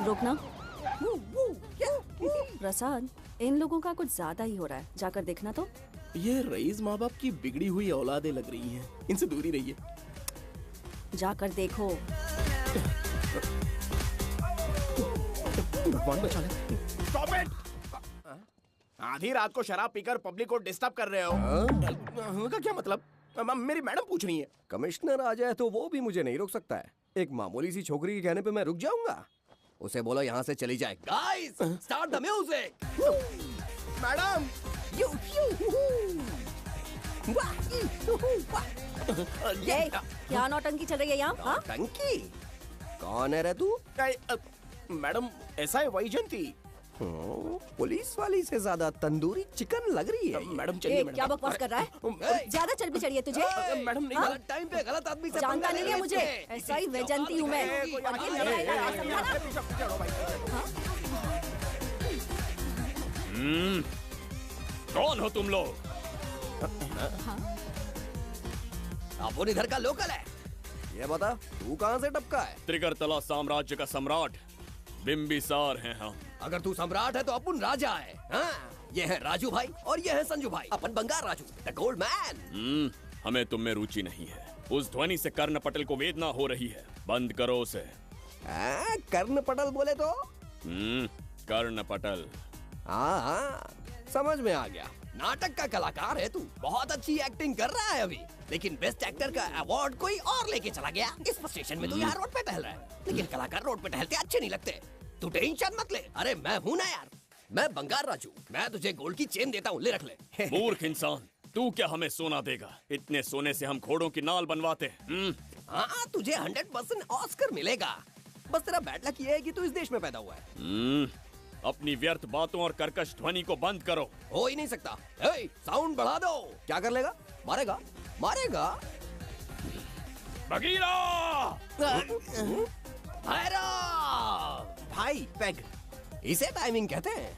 रुकना। प्रसाद, इन लोगों का कुछ ज्यादा ही हो रहा है, जाकर देखना तो। ये रईस माँ बाप की बिगड़ी हुई औलादें लग रही हैं, इनसे दूर ही रहिए। जाकर देखो। भगवान बचा ले। Stop it! आधी रात को शराब पीकर पब्लिक को डिस्टर्ब कर रहे हो। का क्या मतलब? मेरी मैडम पूछ रही है। कमिश्नर आ जाए तो वो भी मुझे नहीं रोक सकता है। एक मामूली सी छोकरी के कहने पे मैं रुक जाऊंगा? उसे बोलो यहाँ से चली जाए। Guys, start the music. Madam, ये क्या नौटंकी चल रही है यहाँ? हाँ? टंकी? कौन है रे तू? मैडम, ऐसा है वैजंती। पुलिस वाली से ज्यादा तंदूरी चिकन लग रही है। मैडम चलिए। क्या बकवास कर रहा है? ज्यादा चर्बी चढ़ी है तुझे? मैडम नहीं, हाँ? गलत टाइम पे गलत आदमी से जानता नहीं है मुझे, ऐसा ही वैजंती हूँ मैं। कौन हो तुम लोग? अपन इधर का लोकल है। ये बता, तू कहाँ से टपका है? त्रिगर्तला साम्राज्य का सम्राट बिम्बिसार हैं हम। अगर तू सम्राट है तो अपन राजा है। हाँ? ये है राजू भाई और ये है संजू भाई, अपन बंगार राजू, द गोल्ड मैन। हमें तुम में रुचि नहीं है। उस ध्वनि से कर्ण पटल को वेदना हो रही है, बंद करो उसे। कर्ण पटल बोले तो? कर्ण पटल। हाँ, समझ में आ गया। नाटक का कलाकार है तू, बहुत अच्छी एक्टिंग कर रहा है अभी, लेकिन बेस्ट एक्टर का अवार्ड कोई और लेके चला गया। इस स्टेशन में तू यहाँ रोड पे टहल रहा है, लेकिन कलाकार रोड पे टहलते अच्छे नहीं लगते। तू टेंशन मत ले। अरे मैं हूँ ना यार, मैं बंगार राजू, मैं तुझे गोल्ड की चेन देता हूँ, ले रख ले। मूर्ख इंसान, तू क्या हमें सोना देगा? इतने सोने से हम घोड़ों की नाल बनवाते। हाँ, तुझे 100% ऑस्कर मिलेगा। बस तेरा बैड लक ये है कि तू इस देश में पैदा हुआ है। अपनी व्यर्थ बातों और कर्कश ध्वनि को बंद करो। हो ही नहीं सकता। साउंड बढ़ा दो। क्या कर लेगा? मारेगा? मारेगा? बगीरा! भाई पैग, इसे टाइमिंग कहते हैं।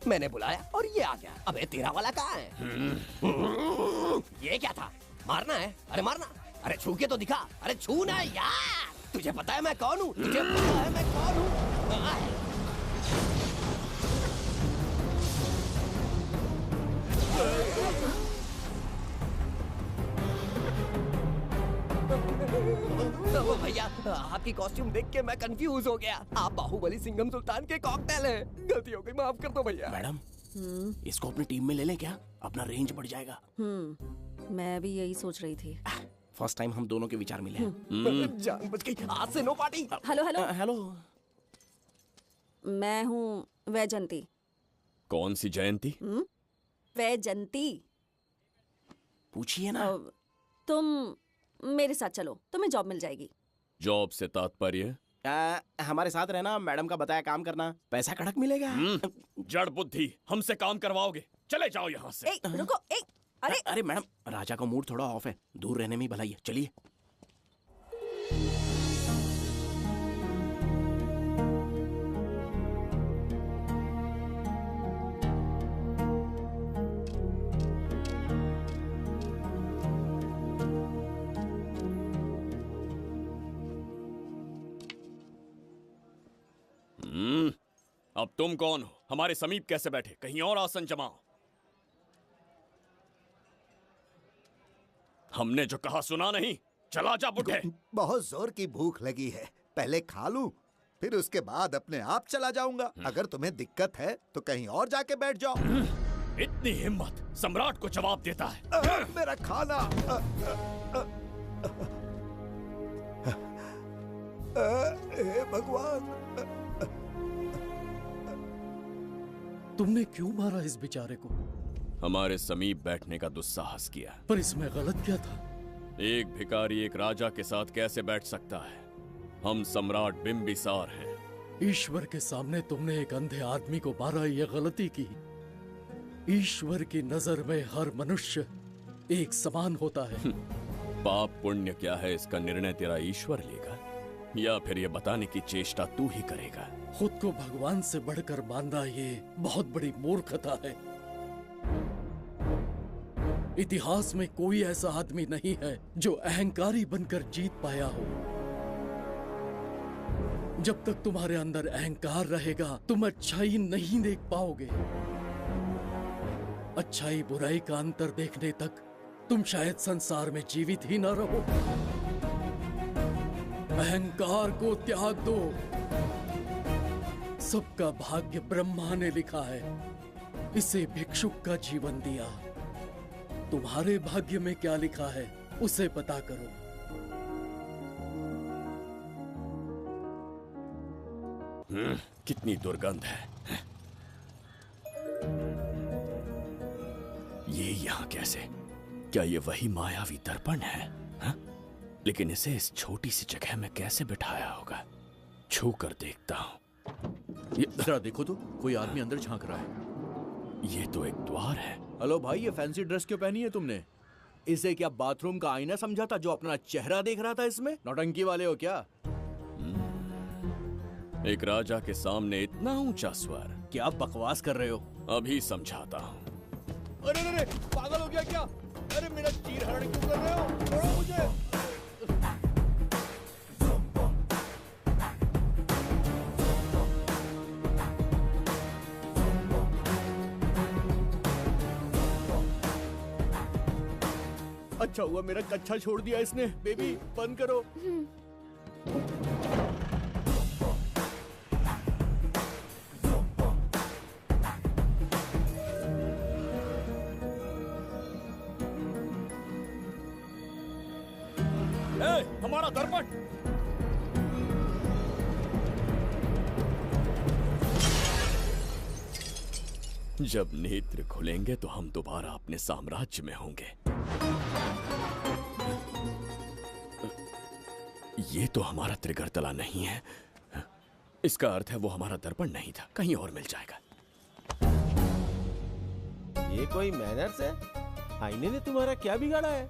मैंने बुलाया और ये आ गया। अबे तेरा वाला कहाँ है? ये क्या था? मारना है? अरे मारना। अरे छू के तो दिखा। अरे छू ना यार। तुझे पता है मैं कौन हूँ? तुझे पता है मैं कौन हूँ? भैया, आपकी कॉस्ट्यूम देख के मैं कंफ्यूज हो गया। आप बाहुबली सिंघम सुल्तान के कॉकटेल हैं। गलती हो गई, माफ कर दो भैया। मैडम, इसको अपनी टीम में ले लें क्या? अपना रेंज बढ़ जाएगा। मैं भी यही सोच रही थी। फर्स्ट टाइम हम दोनों के विचार मिले। जान बच गई। आज से no party. Hello hello hello, मैं हूँ वैजंती। कौन सी जयंती? वैजंती। पूछिए ना। तुम मेरे साथ चलो, तुम्हें जॉब मिल जाएगी। जॉब से तात्पर्य? हमारे साथ रहना, मैडम का बताया काम करना, पैसा कड़क मिलेगा। जड़ बुद्धि, हमसे काम करवाओगे? चले जाओ यहाँ से। रुको। अरे मैडम, राजा का मूड थोड़ा ऑफ है, दूर रहने में ही भलाई है। चलिए। अब तुम कौन हो? हमारे समीप कैसे बैठे? कहीं और आसन जमाओ। हमने जो कहा सुना नहीं? चला जा बुढ़े। बहुत जोर की भूख लगी है, पहले खा लूं, फिर उसके बाद अपने आप चला जाऊंगा। अगर तुम्हें दिक्कत है तो कहीं और जाके बैठ जाओ। इतनी हिम्मत, सम्राट को जवाब देता है। मेरा खाना। हे भगवान, तुमने क्यों मारा इस बेचारे को? हमारे समीप बैठने का दुस्साहस किया। पर इसमें गलत क्या था? एक भिखारी एक राजा के साथ कैसे बैठ सकता है? हम सम्राट बिम्बिसार हैं। ईश्वर के सामने तुमने एक अंधे आदमी को मारा, ये गलती की। ईश्वर की नजर में हर मनुष्य एक समान होता है। पाप पुण्य क्या है इसका निर्णय तेरा ईश्वर लेगा या फिर ये बताने की चेष्टा तू ही करेगा? खुद को भगवान से बढ़कर मानना ये बहुत बड़ी मूर्खता है। इतिहास में कोई ऐसा आदमी नहीं है जो अहंकारी बनकर जीत पाया हो। जब तक तुम्हारे अंदर अहंकार रहेगा तुम अच्छाई नहीं देख पाओगे। अच्छाई बुराई का अंतर देखने तक तुम शायद संसार में जीवित ही न रहो। अहंकार को त्याग दो। सबका भाग्य ब्रह्मा ने लिखा है, इसे भिक्षुक का जीवन दिया। तुम्हारे भाग्य में क्या लिखा है उसे पता करो। कितनी दुर्गंध है। ये यहाँ कैसे? क्या ये वही मायावी दर्पण है? हा? लेकिन इसे इस छोटी सी जगह में कैसे बिठाया होगा? छू कर देखता हूँ। जरा देखो तो, कोई आदमी अंदर झांक रहा है। ये तो एक द्वार है। हेलो भाई, ये फैंसी ड्रेस क्यों पहनी है तुमने? इसे क्या बाथरूम का आईना समझा था जो अपना चेहरा देख रहा था इसमें? नौटंकी वाले हो क्या? एक राजा के सामने इतना ऊंचा स्वर। क्या बकवास कर रहे हो? अभी समझाता हूँ। अरे अरे, पागल हो गया क्या? अरे मेरा चीर हरण क्यों कर रहे हो? छोड़ो मुझे। अच्छा हुआ मेरा कच्छा छोड़ दिया इसने। बेबी बंद करो। हमारा दर्पण। जब नेत्र खुलेंगे तो हम दोबारा अपने साम्राज्य में होंगे। ये तो हमारा त्रिगर्तला नहीं है। इसका अर्थ है वो हमारा दर्पण नहीं था, कहीं और मिल जाएगा। ये कोई मैनर्स है? आईने ने तुम्हारा क्या बिगाड़ा है?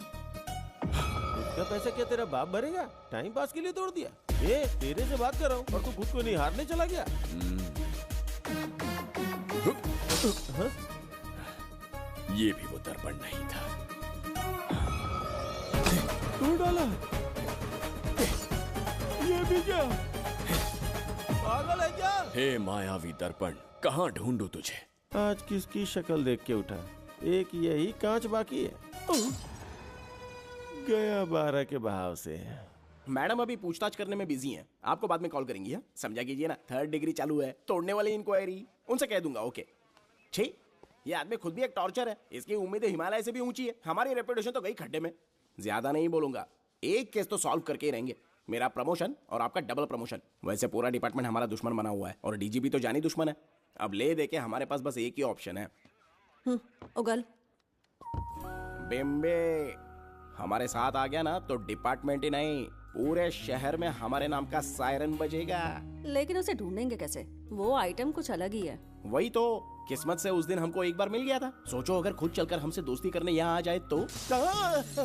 इसका पैसा क्या तेरा बाप भरेगा? टाइम पास के लिए तोड़ दिया। ये तेरे से बात कर रहा हूँ और तू खुद को निहारने चला गया। हाँ? ये भी वो दर्पण नहीं था। तू डाला? ये भी क्या? पागल है क्या? हे मायावी दर्पण, कहाँ ढूंढूं तुझे? आज किसकी शक्ल देख के उठा? एक यही कांच बाकी है। गया 12 के बहाव से। मैडम अभी पूछताछ करने में बिजी हैं। आपको बाद में कॉल करेंगी। है समझा कीजिए ना, 3rd डिग्री चालू है। तोड़ने वाली इंक्वायरी उनसे कह दूंगा। ओके। छी, ये आदमी खुद भी एक टॉर्चर है। इसकी उम्मीदें हिमालय से भी ऊंची है। हमारी रेपुटेशन तो गई खड्डे में। ज्यादा नहीं बोलूंगा, एक केस तो सॉल्व करके ही रहेंगे। मेरा प्रमोशन और आपका डबल प्रमोशन। वैसे पूरा डिपार्टमेंट हमारा दुश्मन बना हुआ है और डीजीपी तो जानी दुश्मन है। अब ले दे के हमारे पास बस एक ही ऑप्शन है। उगल बिम्बे हमारे साथ आ गया ना तो डिपार्टमेंट ही नहीं पूरे शहर में हमारे नाम का सायरन बजेगा। लेकिन उसे ढूंढेंगे कैसे? वो आइटम कुछ अलग ही है। वही तो, किस्मत से उस दिन हमको एक बार मिल गया था। सोचो अगर खुद चलकर हमसे दोस्ती करने यहाँ आ जाए तो।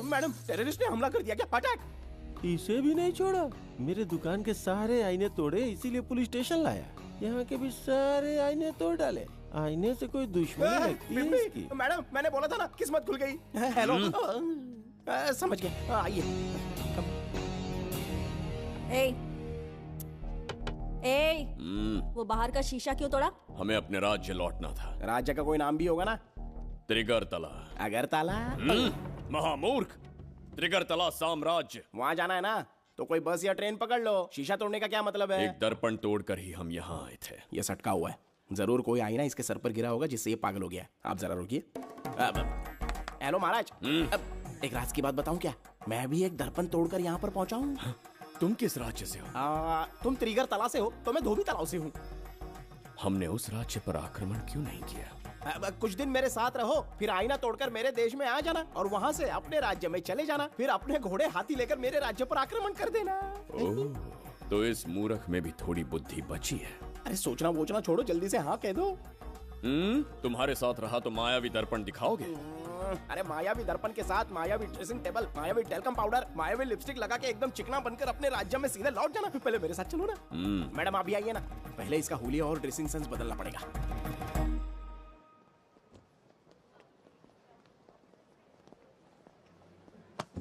मैडम, टेररिस्ट ने हमला कर दिया क्या? पटाक। इसे भी नहीं छोड़ा। मेरे दुकान के सारे आईने तोड़े, इसीलिए पुलिस स्टेशन लाया। यहाँ के भी सारे आईने तोड़ डाले। आईने से कोई दुश्मनी लगती है इसकी? मैडम, मैंने बोला था ना, किस्मत खुल गई। हेलो। समझ गए, आइए। वो बाहर का शीशा क्यों तोड़ा? हमें अपने राज्य लौटना था। राज्य का कोई नाम भी होगा ना? त्रिगर्तला। अगरतला? महामूर्ख, त्रिगर्तला साम्राज्य। वहाँ जाना है ना तो कोई बस या ट्रेन पकड़ लो। शीशा तोड़ने का क्या मतलब है? एक दर्पण तोड़कर ही हम यहाँ आए थे। ये सटका हुआ है, जरूर कोई आईना इसके सर पर गिरा होगा जिससे ये पागल हो गया। आप जरा रुकिए। हेलो महाराज, एक राज की बात बताऊं क्या? मैं भी एक दर्पण तोड़कर यहाँ पर पहुंचा हूँ। तुम किस राज्य से हो? तुम त्रिगर तला से हो तो मैं धोबी तलाव से हूँ। हमने उस राज्य पर आक्रमण क्यों नहीं किया? कुछ दिन मेरे साथ रहो, फिर आईना तोड़कर मेरे देश में आ जाना और वहाँ से अपने राज्य में चले जाना, फिर अपने घोड़े हाथी लेकर मेरे राज्य पर आक्रमण कर देना। ओह, तो इस मूर्ख में भी थोड़ी बुद्धि बची है। अरे सोचना वोचना छोड़ो, जल्दी से हाँ कह दो। तुम्हारे साथ रहा तो मायावी दर्पण दिखाओगे? अरे मायावी दर्पण के साथ मायावी ड्रेसिंग टेबल, मायावी टेल्कम पाउडर, मायावी लिपस्टिक लगा के एकदम चिकना बनकर अपने राज्य में सीधे लौट जाना। पहले मेरे साथ चलो ना। मैडम आप भी आइए ना, पहले इसका हुलिया और ड्रेसिंग सेंस बदलना पड़ेगा।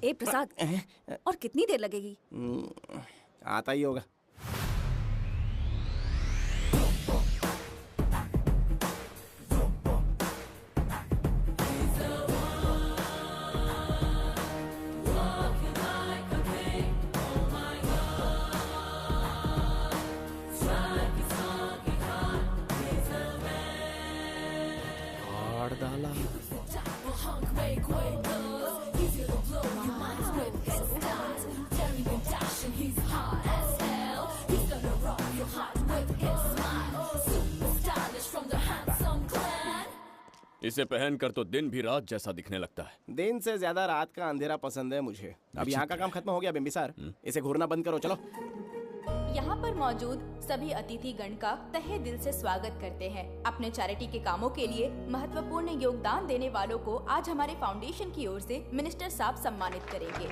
ए प्रसाद, और कितनी देर लगेगी? आता ही होगा। इसे पहनकर तो दिन भी रात जैसा दिखने लगता है। दिन से ज्यादा रात का अंधेरा पसंद है मुझे। अब यहाँ का काम खत्म हो गया बिम्बिसार, इसे घूरना बंद करो, चलो। यहाँ पर मौजूद सभी अतिथि गण का तहे दिल से स्वागत करते हैं। अपने चैरिटी के कामों के लिए महत्वपूर्ण योगदान देने वालों को आज हमारे फाउंडेशन की ओर से मिनिस्टर साहब सम्मानित करेंगे।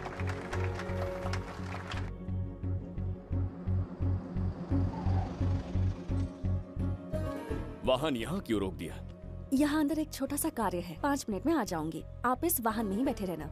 वाहन यहाँ क्यों रोक दिया? यहाँ अंदर एक छोटा सा कार्य है, 5 मिनट में आ जाऊंगी। आप इस वाहन में ही बैठे रहना।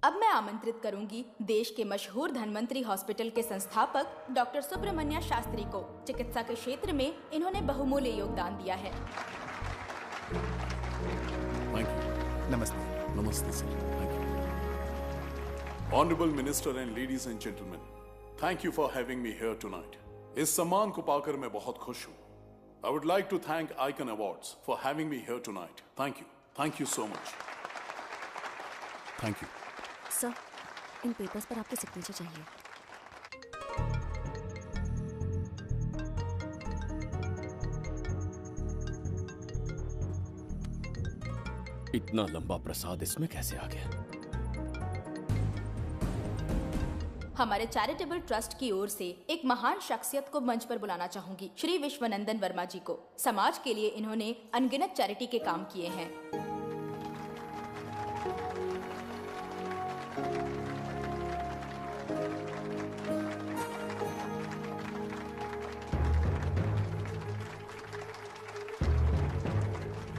अब मैं आमंत्रित करूंगी देश के मशहूर धन्वंतरी हॉस्पिटल के संस्थापक डॉक्टर सुब्रमण्य शास्त्री को। चिकित्सा के क्षेत्र में इन्होंने बहुमूल्य योगदान दिया है। नमस्ते। नमस्ते sir. Thank you. Honourable minister and ladies and gentleman, thank you for having me here tonight. इस सम्मान को पाकर मैं बहुत खुश हूँ। I would like to thank icon awards for having me here tonight. Thank you so much. Thank you. Sir, इन papers पर आपके सिग्नेचर चाहिए। इतना लंबा प्रसाद इसमें कैसे आ गया? हमारे चैरिटेबल ट्रस्ट की ओर से एक महान शख्सियत को मंच पर बुलाना चाहूंगी, श्री विश्वनंदन वर्मा जी को। समाज के लिए इन्होंने अनगिनत चैरिटी के काम किए हैं।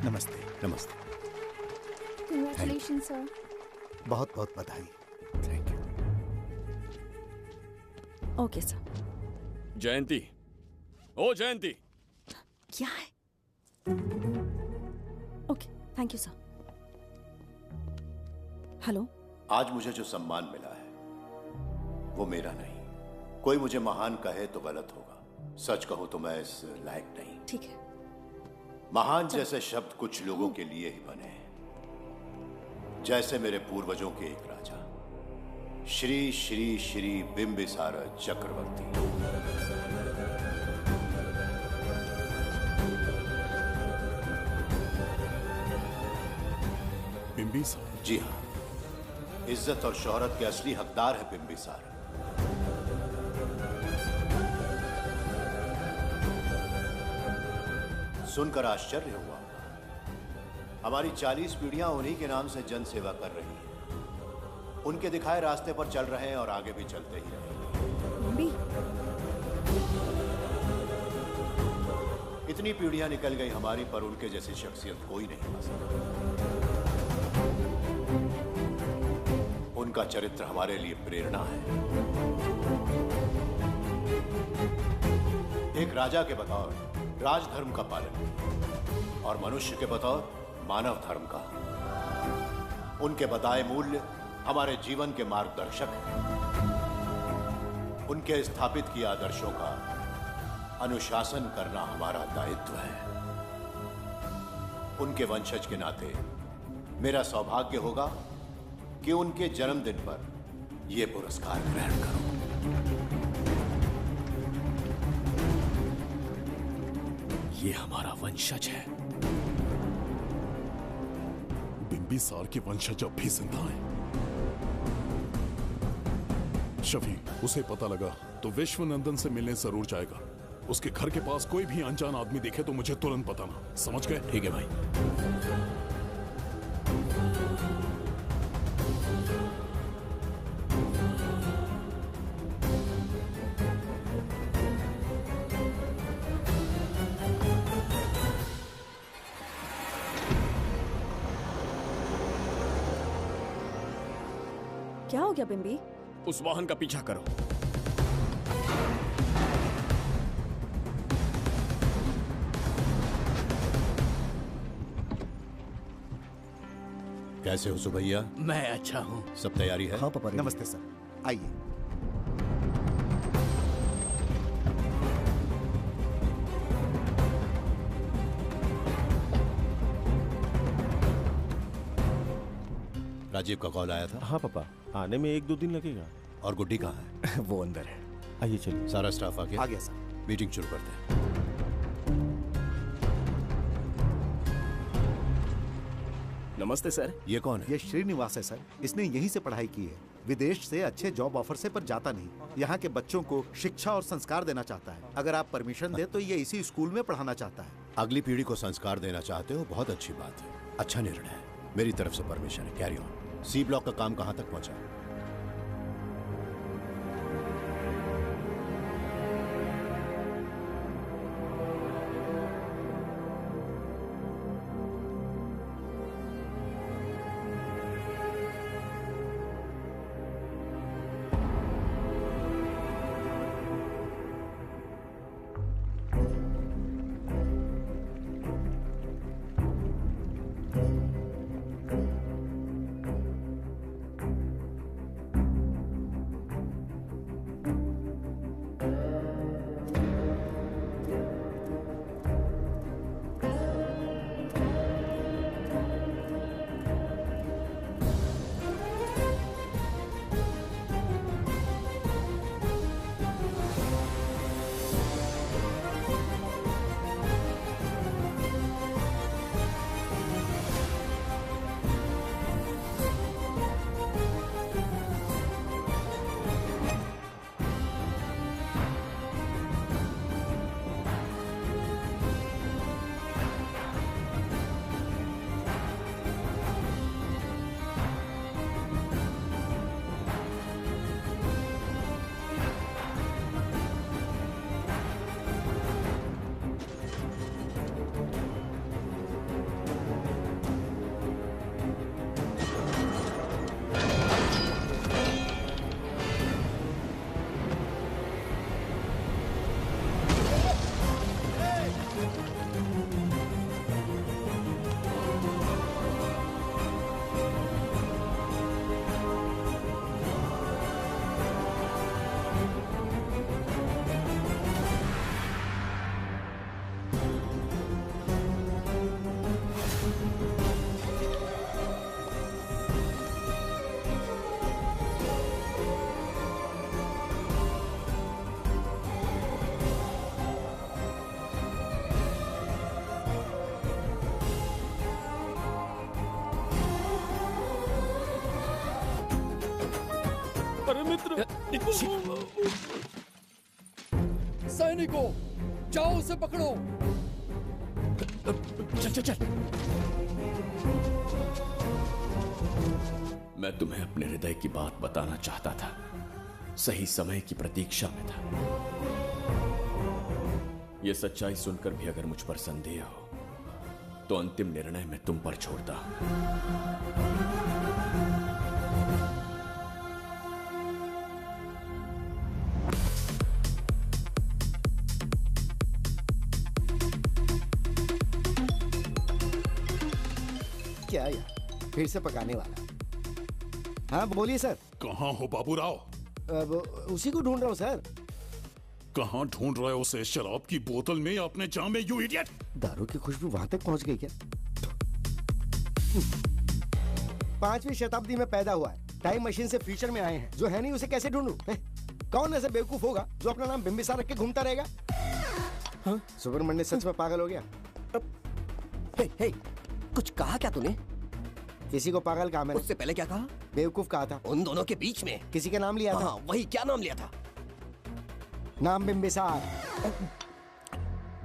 नमस्ते। नमस्ते। Congratulations, sir. बहुत बहुत बधाई। Thank you. Okay sir. Jayanti, ओ जयंती। क्या है? Okay, thank you sir. Hello. आज मुझे जो सम्मान मिला है वो मेरा नहीं। कोई मुझे महान कहे तो गलत होगा, सच कहूं तो मैं इस लायक नहीं। ठीक है। महान जैसे शब्द कुछ लोगों के लिए ही बने हैं, जैसे मेरे पूर्वजों के एक राजा श्री श्री श्री बिंबिसार चक्रवर्ती। बिंबिसार? जी हाँ, इज्जत और शोहरत के असली हकदार है बिंबिसार। सुनकर आश्चर्य हुआ। हमारी 40 पीढ़ियां उन्हीं के नाम से जन सेवा कर रही हैं। उनके दिखाए रास्ते पर चल रहे हैं और आगे भी चलते ही रहेंगे। इतनी पीढ़ियां निकल गई हमारी, पर उनके जैसी शख्सियत कोई नहीं पा सकता। उनका चरित्र हमारे लिए प्रेरणा है। एक राजा के बतौर राजधर्म का पालन और मनुष्य के बतौर मानव धर्म का। उनके बताए मूल्य हमारे जीवन के मार्गदर्शक हैं। उनके स्थापित किए आदर्शों का अनुशासन करना हमारा दायित्व है। उनके वंशज के नाते मेरा सौभाग्य होगा कि उनके जन्मदिन पर यह पुरस्कार ग्रहण करूं। ये हमारा वंशज है। बिंबिसार के वंशज अब भी जिंदा हैं। शफी, उसे पता लगा तो विश्वनंदन से मिलने जरूर जाएगा। उसके घर के पास कोई भी अनजान आदमी दिखे तो मुझे तुरंत बताना, समझ गए? ठीक है भाई। क्या हो गया बिम्बी? उस वाहन का पीछा करो। कैसे हो सुभैया? मैं अच्छा हूँ। सब तैयारी है? हाँ पापा। नमस्ते सर, आइए। राजीव का कॉल आया था? हाँ पापा, आने में 1-2 दिन लगेगा। और गुड्डी कहाँ है? वो अंदर है। आइए चलिए। सारा स्टाफ आ गया? आ गया सर। मीटिंग शुरू करते हैं। नमस्ते सर। ये कौन है? ये श्रीनिवास है सर। इसने यहीं से पढ़ाई की है। विदेश से अच्छे जॉब ऑफर से पर जाता नहीं। यहाँ के बच्चों को शिक्षा और संस्कार देना चाहता है। अगर आप परमिशन दे तो ये इसी स्कूल में पढ़ाना चाहता है। अगली पीढ़ी को संस्कार देना चाहते हो, बहुत अच्छी बात है। अच्छा निर्णय है। मेरी तरफ से परमिशन है। Carry on. सी ब्लॉक का काम कहाँ तक पहुँचा? अरे मित्र, सैनिकों, जाओ उसे पकड़ो। चल चल चल। मैं तुम्हें अपने हृदय की बात बताना चाहता था। सही समय की प्रतीक्षा में था। यह सच्चाई सुनकर भी अगर मुझ पर संदेह हो तो अंतिम निर्णय मैं तुम पर छोड़ता हूं। क्या यार, फिर से पकाने वाला। हाँ बोलिए सर। कहाँ हो बाबूराव? अब उसी को ढूंढ रहा हूँ सर। कहाँ ढूंढ रहे हो उसे? शराब की बोतल में या अपने जाम में, यू इडियट? दारू की खुशबू वहां तक पहुंच गई क्या? 5वीं शताब्दी में पैदा हुआ है, टाइम मशीन से फ्यूचर में आए हैं, जो है नहीं उसे कैसे ढूंढूं? कौन ऐसा बेवकूफ होगा जो अपना नाम बिंबिसार रख के घूमता रहेगा? हाँ? सुब्रमण्य सच में पागल हो गया। हे, कुछ कहा क्या तूने? किसी को पागल कहा मैंने। उससे पहले क्या कहा? बेवकूफ कहा था। उन दोनों के बीच में किसी का नाम लिया था। हाँ, वही, क्या नाम लिया था? नाम बिंबिसार।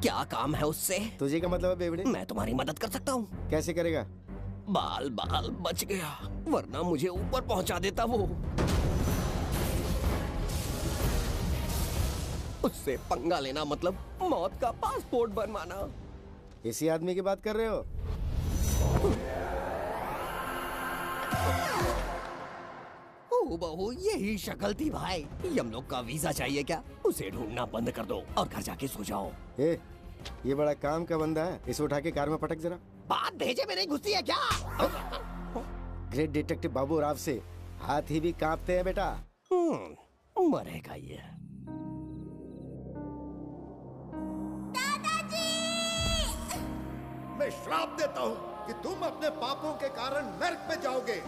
क्या काम है उससे? तुझे का मतलब है बेवड़े? मैं तुम्हारी मदद कर सकता हूँ। कैसे करेगा? बाल बच गया, वरना मुझे ऊपर पहुंचा देता वो। उससे पंगा लेना मतलब मौत का पासपोर्ट बनवाना। इसी आदमी की बात कर रहे हो? ओ बहू, यही शक्ल थी भाई। यमलोक का वीजा चाहिए क्या? उसे ढूंढना बंद कर दो और घर जाके सो जाओ। ये बड़ा काम का बंदा है, इसे उठा के कार में पटक जरा। बात भेजे में नहीं घुसती है क्या? ग्रेट डिटेक्टिव बाबू राव से हाथी भी कांपते हैं बेटा। मरेगा ये। मैं श्राप देता हूँ कि तुम अपने पापों के कारण नर्क में जाओगे।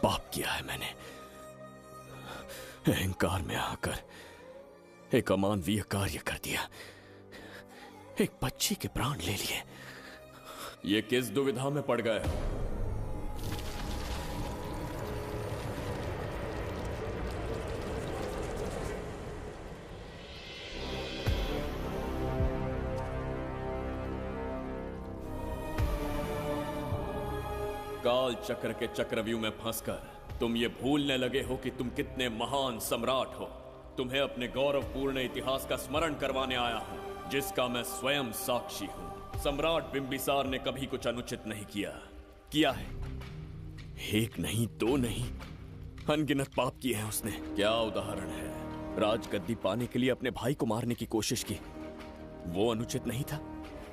पाप किया है मैंने। अहंकार में आकर एक अमानवीय कार्य कर दिया, एक बच्ची के प्राण ले लिए। ये किस दुविधा में पड़ गए? काल चक्र के चक्रव्यूह में फंसकर तुम ये भूलने लगे हो कि तुम कितने महान सम्राट हो। तुम्हें अपने गौरवपूर्ण इतिहास का स्मरण करवाने आया हूं, जिसका मैं स्वयं साक्षी हूं। सम्राट बिंबिसार ने कभी कुछ अनुचित नहीं किया है। एक नहीं, दो नहीं, अनगिनत पाप किए हैं उसने। क्या उदाहरण है? राजगद्दी पाने के लिए अपने भाई को मारने की कोशिश की, वो अनुचित नहीं था?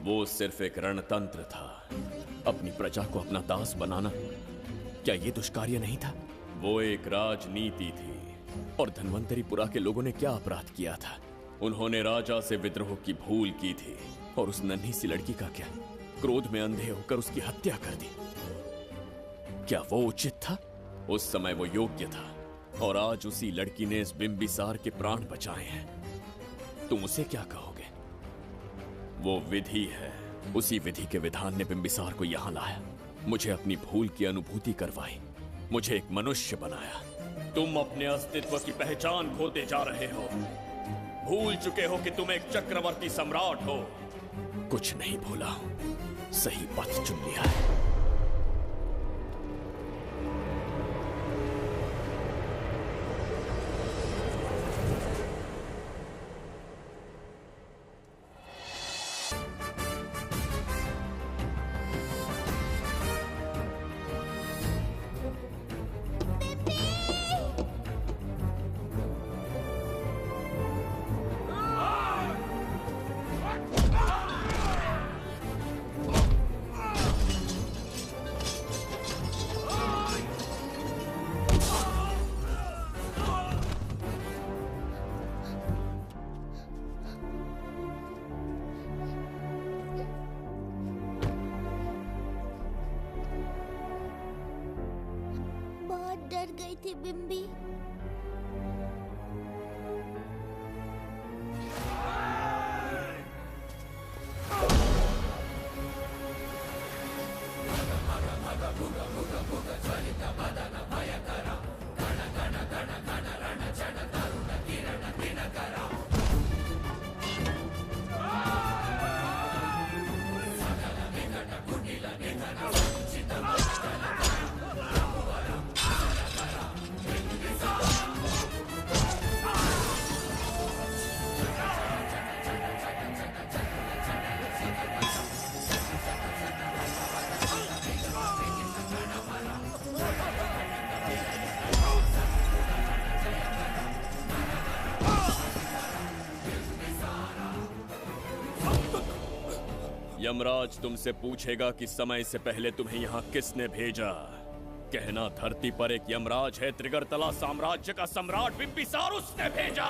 वो सिर्फ एक रणतंत्र था। अपनी प्रजा को अपना दास बनाना, क्या ये दुष्कार्य नहीं था? वो एक राजनीति थी। और धन्वंतरीपुरा के लोगों ने क्या अपराध किया था? उन्होंने राजा से विद्रोह की भूल की थी, और उस नन्ही सी लड़की का क्या? क्रोध में अंधे होकर उसकी हत्या कर दी। क्या वो उचित था? उस समय वो योग्य था, और आज उसी लड़की ने इस बिंबिसार के प्राण बचाए हैं। तुम उसे क्या कहोगे? वो विधि है। उसी विधि के विधान ने बिंबिसार को यहां लाया, मुझे अपनी भूल की अनुभूति करवाई, मुझे एक मनुष्य बनाया। तुम अपने अस्तित्व की पहचान खोते जा रहे हो। भूल चुके हो कि तुम एक चक्रवर्ती सम्राट हो। कुछ नहीं भूला हूं, सही पथ चुन लिया है। थी बिम्बी। यमराज तुमसे पूछेगा कि समय से पहले तुम्हें यहाँ किसने भेजा। कहना धरती पर एक यमराज है, त्रिगर्तला साम्राज्य का सम्राट बिम्बिसार उसने भेजा।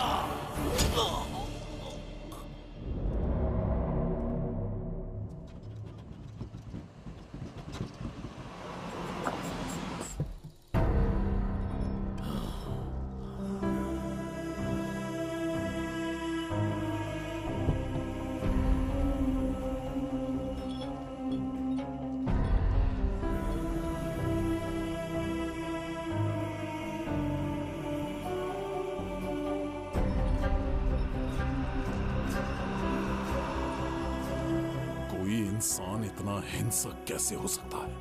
इंसान इतना हिंसक कैसे हो सकता है?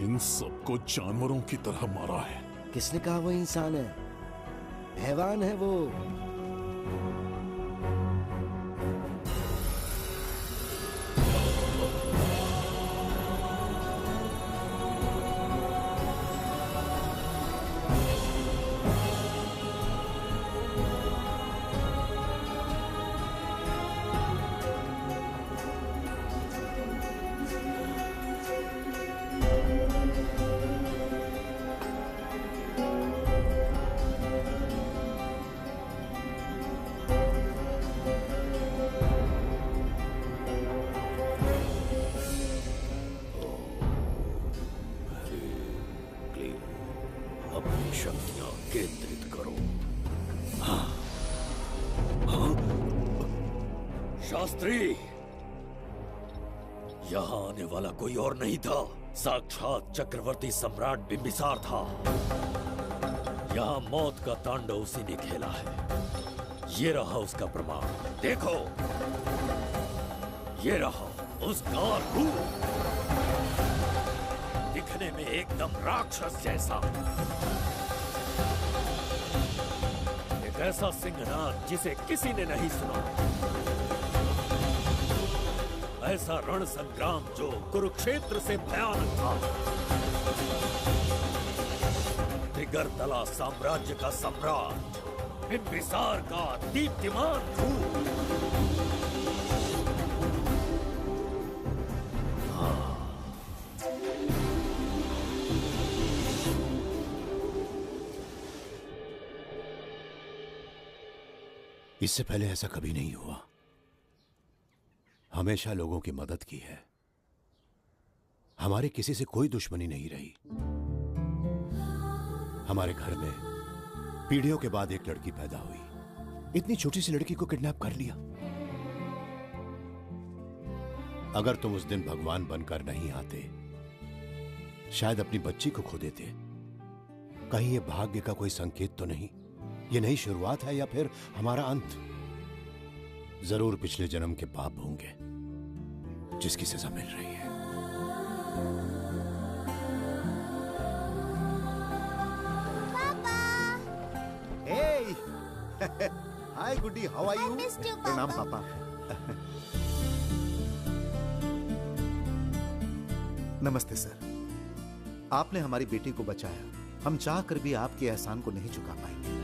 इन सबको जानवरों की तरह मारा है। किसने कहा वो इंसान है? हैवान है वो। शक्तियां केंद्रित करो। शास्त्री, यहां आने वाला कोई और नहीं था, साक्षात चक्रवर्ती सम्राट बिंबिसार था। यहां मौत का तांडव उसी ने खेला है। ये रहा उसका प्रमाण, देखो। ये रहा उसका रूप, दिखने में एकदम राक्षस जैसा। एक ऐसा सिंहनाद जिसे किसी ने नहीं सुना। ऐसा रण संग्राम जो कुरुक्षेत्र से भयानक था। त्रिगर्तला साम्राज्य का सम्राट बिंबिसार का दीप्तिमान रूप। इससे पहले ऐसा कभी नहीं हुआ। हमेशा लोगों की मदद की है। हमारे किसी से कोई दुश्मनी नहीं रही। हमारे घर में पीढ़ियों के बाद एक लड़की पैदा हुई। इतनी छोटी सी लड़की को किडनैप कर लिया। अगर तुम उस दिन भगवान बनकर नहीं आते, शायद अपनी बच्ची को खो देते। कहीं ये भाग्य का कोई संकेत तो नहीं? ये नई शुरुआत है या फिर हमारा अंत? जरूर पिछले जन्म के पाप होंगे जिसकी सजा मिल रही है। Hey! Hi, Goody. How are you? I missed you, प्रणाम Papa. पापा। नमस्ते सर। आपने हमारी बेटी को बचाया। हम चाह कर भी आपके एहसान को नहीं चुका पाएंगे।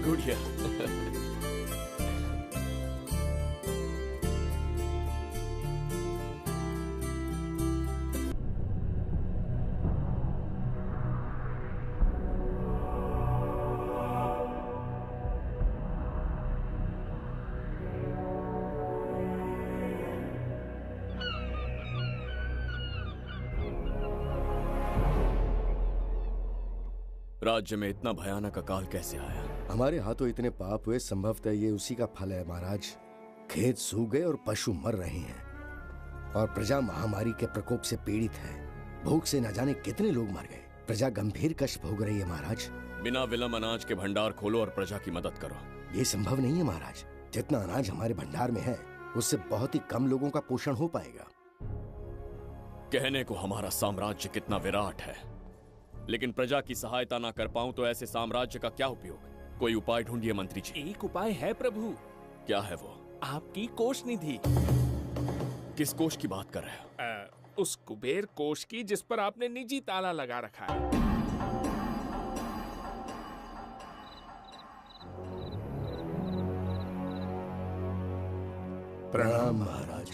गुड़िया। राज्य में इतना भयानक अकाल कैसे आया? हमारे हाथों इतने पाप हुए, संभवतः ये उसी का फल है महाराज। खेत सूख गए और पशु मर रहे हैं और प्रजा महामारी के प्रकोप से पीड़ित है। भूख से न जाने कितने लोग मर गए। प्रजा गंभीर कष्ट भोग रही है महाराज। बिना विलंब अनाज के भंडार खोलो और प्रजा की मदद करो। ये संभव नहीं है महाराज। जितना अनाज हमारे भंडार में है उससे बहुत ही कम लोगों का पोषण हो पाएगा। कहने को हमारा साम्राज्य कितना विराट है, लेकिन प्रजा की सहायता ना कर पाऊं तो ऐसे साम्राज्य का क्या उपयोग? कोई उपाय ढूंढिए मंत्री जी। एक उपाय है प्रभु। क्या है वो? आपकी कोष निधि। किस कोष की बात कर रहे हो? उस कुबेर कोष की जिस पर आपने निजी ताला लगा रखा है। प्रणाम महाराज।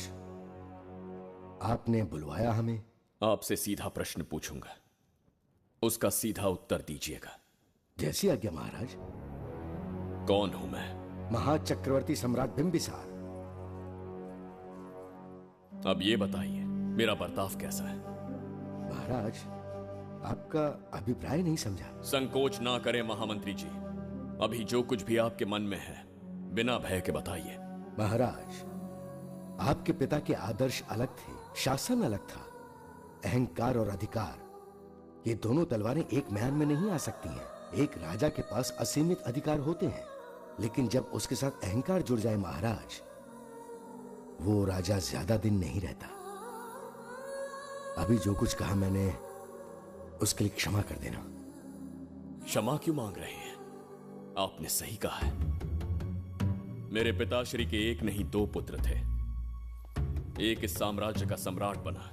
आपने बुलवाया हमें? आपसे सीधा प्रश्न पूछूंगा, उसका सीधा उत्तर दीजिएगा। जैसी आज्ञा महाराज। कौन हूं मैं? महाचक्रवर्ती सम्राट बिंबिसार। अब ये बताइए मेरा बर्ताव कैसा है? महाराज, आपका अभिप्राय नहीं समझा। संकोच ना करें महामंत्री जी, अभी जो कुछ भी आपके मन में है बिना भय के बताइए। महाराज, आपके पिता के आदर्श अलग थे, शासन अलग था। अहंकार और अधिकार, ये दोनों तलवारें एक म्यान में नहीं आ सकती हैं। एक राजा के पास असीमित अधिकार होते हैं, लेकिन जब उसके साथ अहंकार जुड़ जाए महाराज, वो राजा ज्यादा दिन नहीं रहता। अभी जो कुछ कहा मैंने, उसके लिए क्षमा कर देना। क्षमा क्यों मांग रहे हैं? आपने सही कहा है। मेरे पिताश्री के एक नहीं दो पुत्र थे। एक इस साम्राज्य का सम्राट बना,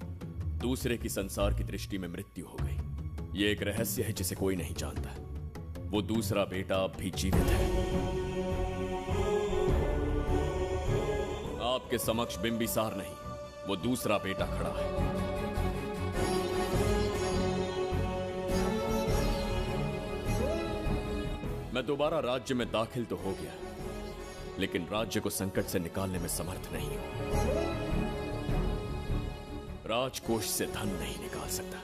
दूसरे की संसार की दृष्टि में मृत्यु हो गई। ये एक रहस्य है जिसे कोई नहीं जानता। वो दूसरा बेटा अब भी जीवित है। आपके समक्ष बिंबिसार नहीं, वो दूसरा बेटा खड़ा है। मैं दोबारा राज्य में दाखिल तो हो गया, लेकिन राज्य को संकट से निकालने में समर्थ नहीं हूं। राजकोष से धन नहीं निकाल सकता।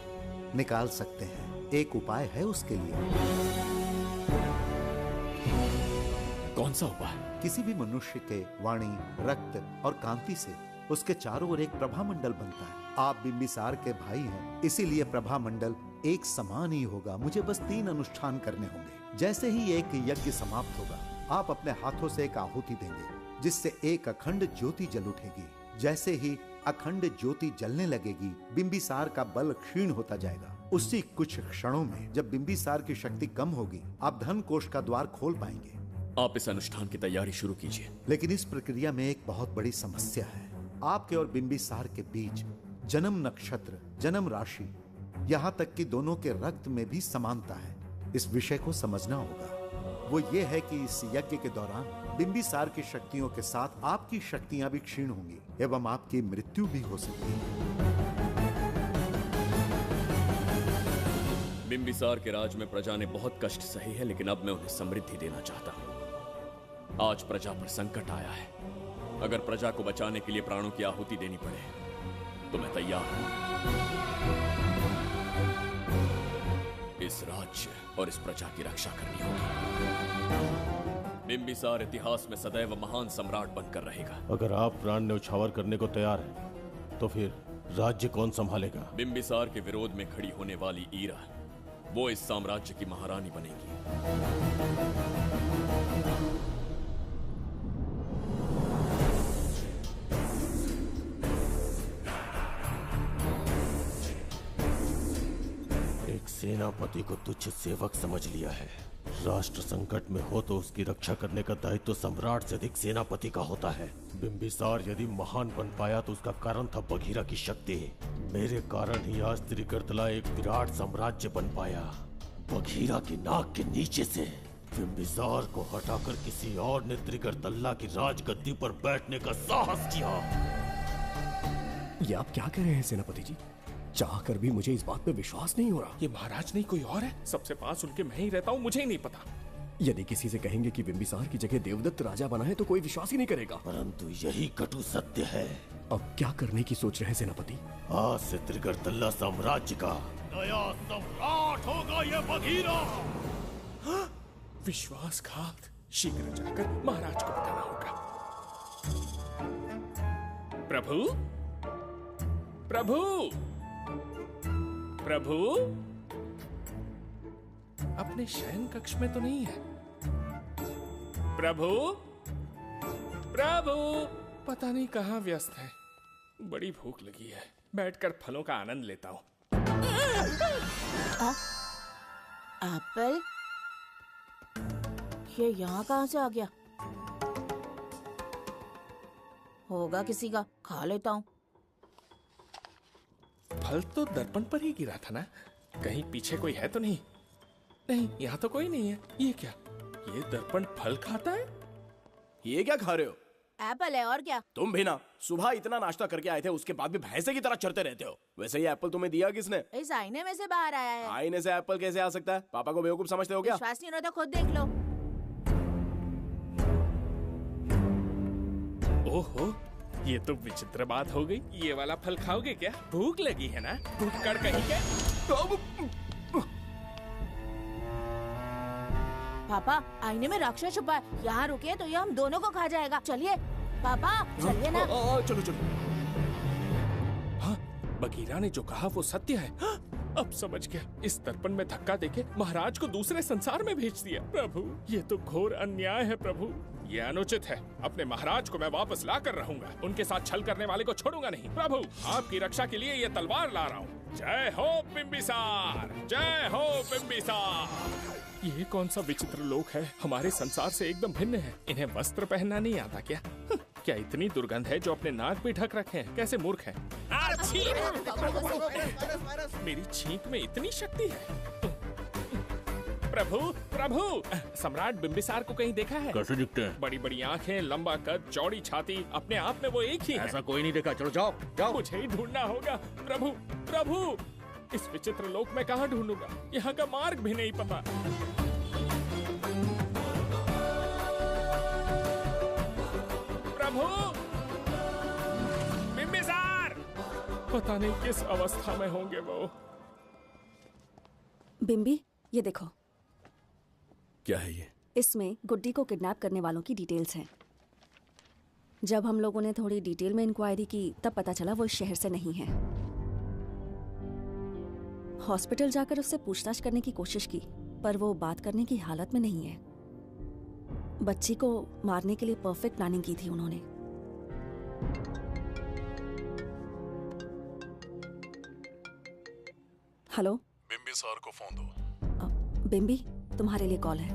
निकाल सकते हैं, एक उपाय है उसके लिए। कौन सा उपाय? किसी भी मनुष्य के वाणी, रक्त और कांति से उसके चारों ओर एक प्रभामंडल बनता है। आप बिंबिसार के भाई हैं, इसीलिए प्रभामंडल एक समान ही होगा। मुझे बस 3 अनुष्ठान करने होंगे। जैसे ही एक यज्ञ समाप्त होगा, आप अपने हाथों से एक आहुति देंगे, जिससे एक अखंड ज्योति जल उठेगी। जैसे ही अखंड ज्योति जलने लगेगी, बिंबिसार का बल क्षीण होता जाएगा। उसी कुछ क्षणों में जब बिंबिसार की शक्ति कम होगी, आप धन कोष का द्वार खोल पाएंगे। आप इस अनुष्ठान की तैयारी शुरू कीजिए। लेकिन इस प्रक्रिया में एक बहुत बड़ी समस्या है। आपके और बिंबिसार के बीच जन्म नक्षत्र, जन्म राशि, यहाँ तक कि दोनों के रक्त में भी समानता है। इस विषय को समझना होगा। वो ये है कि इस यज्ञ के दौरान बिंबिसार की शक्तियों के साथ आपकी शक्तियां भी क्षीण होंगी एवं आपकी मृत्यु भी हो सकती है। बिंबिसार के राज में प्रजा ने बहुत कष्ट सहे हैं, लेकिन अब मैं उन्हें समृद्धि देना चाहता हूँ। आज प्रजा पर संकट आया है। अगर प्रजा को बचाने के लिए प्राणों की आहुति देनी पड़े तो मैं तैयार हूं। इस राज्य और इस प्रजा की रक्षा करनी होगी। बिंबिसार इतिहास में सदैव महान सम्राट बनकर रहेगा। अगर आप प्राण न्यौछावर करने को तैयार हैं, तो फिर राज्य कौन संभालेगा? बिंबिसार के विरोध में खड़ी होने वाली ईरा, वो इस साम्राज्य की महारानी बनेगी। सेनापति को तुच्छ सेवक समझ लिया है। राष्ट्र संकट में हो तो उसकी रक्षा करने का दायित्व तो सम्राट से अधिक सेनापति का होता है। बिंबिसार यदि महान बन पाया तो उसका कारण था बघीरा की शक्ति। मेरे कारण ही आज त्रिगर्तला एक विराट साम्राज्य बन पाया। बघीरा की नाक के नीचे से बिंबिसार को हटाकर किसी और ने त्रिगर्तला की राजगद्दी पर बैठने का साहस किया। ये आप क्या कह रहे हैं सेनापति जी? चाह कर भी मुझे इस बात पे विश्वास नहीं हो रहा। ये महाराज नहीं कोई और है। सबसे पास उनके मैं ही रहता हूँ, मुझे ही नहीं पता। यदि किसी से कहेंगे कि बिंबिसार की जगह देवदत्त राजा बना है तो कोई विश्वास ही नहीं करेगा। परंतु यही कटु सत्य है। अब क्या करने की सोच रहे हैं सेनापति? आज से त्रिगर्तला साम्राज्य का नया सम्राट होगा ये बघीरा। विश्वासघात। शीघ्र जाकर महाराज को बताना होगा। प्रभु, प्रभु, प्रभु, अपने शयन कक्ष में तो नहीं है? प्रभु, प्रभु, पता नहीं कहाँ व्यस्त है। बड़ी भूख लगी है, बैठकर फलों का आनंद लेता हूँ। एप्पल? ये यहाँ कहाँ से आ गया? होगा किसी का, खा लेता हूँ। फल तो दर्पण पर ही गिरा था ना? कहीं पीछे कोई है तो नहीं? नहीं, यहाँ तो कोई नहीं है। ये क्या? ये दर्पण फल खाता है? ये क्या खा रहे हो? एप्पल है और क्या। तुम भी ना सुबह इतना नाश्ता करके आए थे, उसके बाद भी भैंसे की तरह चढ़ते रहते हो। वैसे ये एप्पल तुम्हें दिया किसने? इस आईने में से बाहर आया है। आईने से एप्पल कैसे आ सकता है? पापा को बेवकूफ समझते हो क्या? विश्वास नहीं हो रहा तो खुद देख लो। ओहो, ये तो विचित्र बात हो गई। ये वाला फल खाओगे क्या? भूख लगी है ना? भूख कहीं क्या? पापा आईने में राक्षस छुपा है, यहाँ रुके तो ये हम दोनों को खा जाएगा। चलिए पापा चलिए ना। चलो चलो। हाँ, बगीरा ने जो कहा वो सत्य है। हाँ, अब समझ गया। इस दर्पण में धक्का देके महाराज को दूसरे संसार में भेज दिया। प्रभु ये तो घोर अन्याय है प्रभु, ये अनुचित है। अपने महाराज को मैं वापस ला कर रहूंगा, उनके साथ छल करने वाले को छोड़ूंगा नहीं। प्रभु आपकी रक्षा के लिए ये तलवार ला रहा हूँ। जय हो बिम्बिसार, जय हो बिम्बिसार। ये कौन सा विचित्र लोक है, हमारे संसार से एकदम भिन्न है। इन्हें वस्त्र पहनना नहीं आता क्या? क्या इतनी दुर्गंध है जो अपने नाक भी ढक रखे हैं? कैसे मूर्ख हैं। मेरी छींक में इतनी शक्ति है। प्रभु प्रभु, सम्राट बिम्बिसार को कहीं देखा है? कैसे दिखते हैं? बड़ी बड़ी आंखें, लंबा कद, चौड़ी छाती, अपने आप में वो एक ही है। ऐसा कोई नहीं देखा। चलो जाओ जाओ। मुझे ही ढूंढना होगा। प्रभु प्रभु, इस विचित्र लोक में कहाँ ढूंढूंगा? यहाँ का मार्ग भी नहीं पता। प्रभु बिम्बिसार, पता नहीं किस अवस्था में होंगे वो। बिम्बी ये देखो। क्या है ये? इसमें गुड्डी को किडनैप करने वालों की डिटेल्स हैं। जब हम लोगों ने थोड़ी डिटेल में इंक्वायरी की तब पता चला वो इस शहर से नहीं है। हॉस्पिटल जाकर उससे पूछताछ करने की कोशिश की पर वो बात करने की हालत में नहीं है। बच्ची को मारने के लिए परफेक्ट प्लानिंग की थी उन्होंने। हेलो, बिम्बिसार को फोन दो। बिम्बी तुम्हारे लिए कॉल है।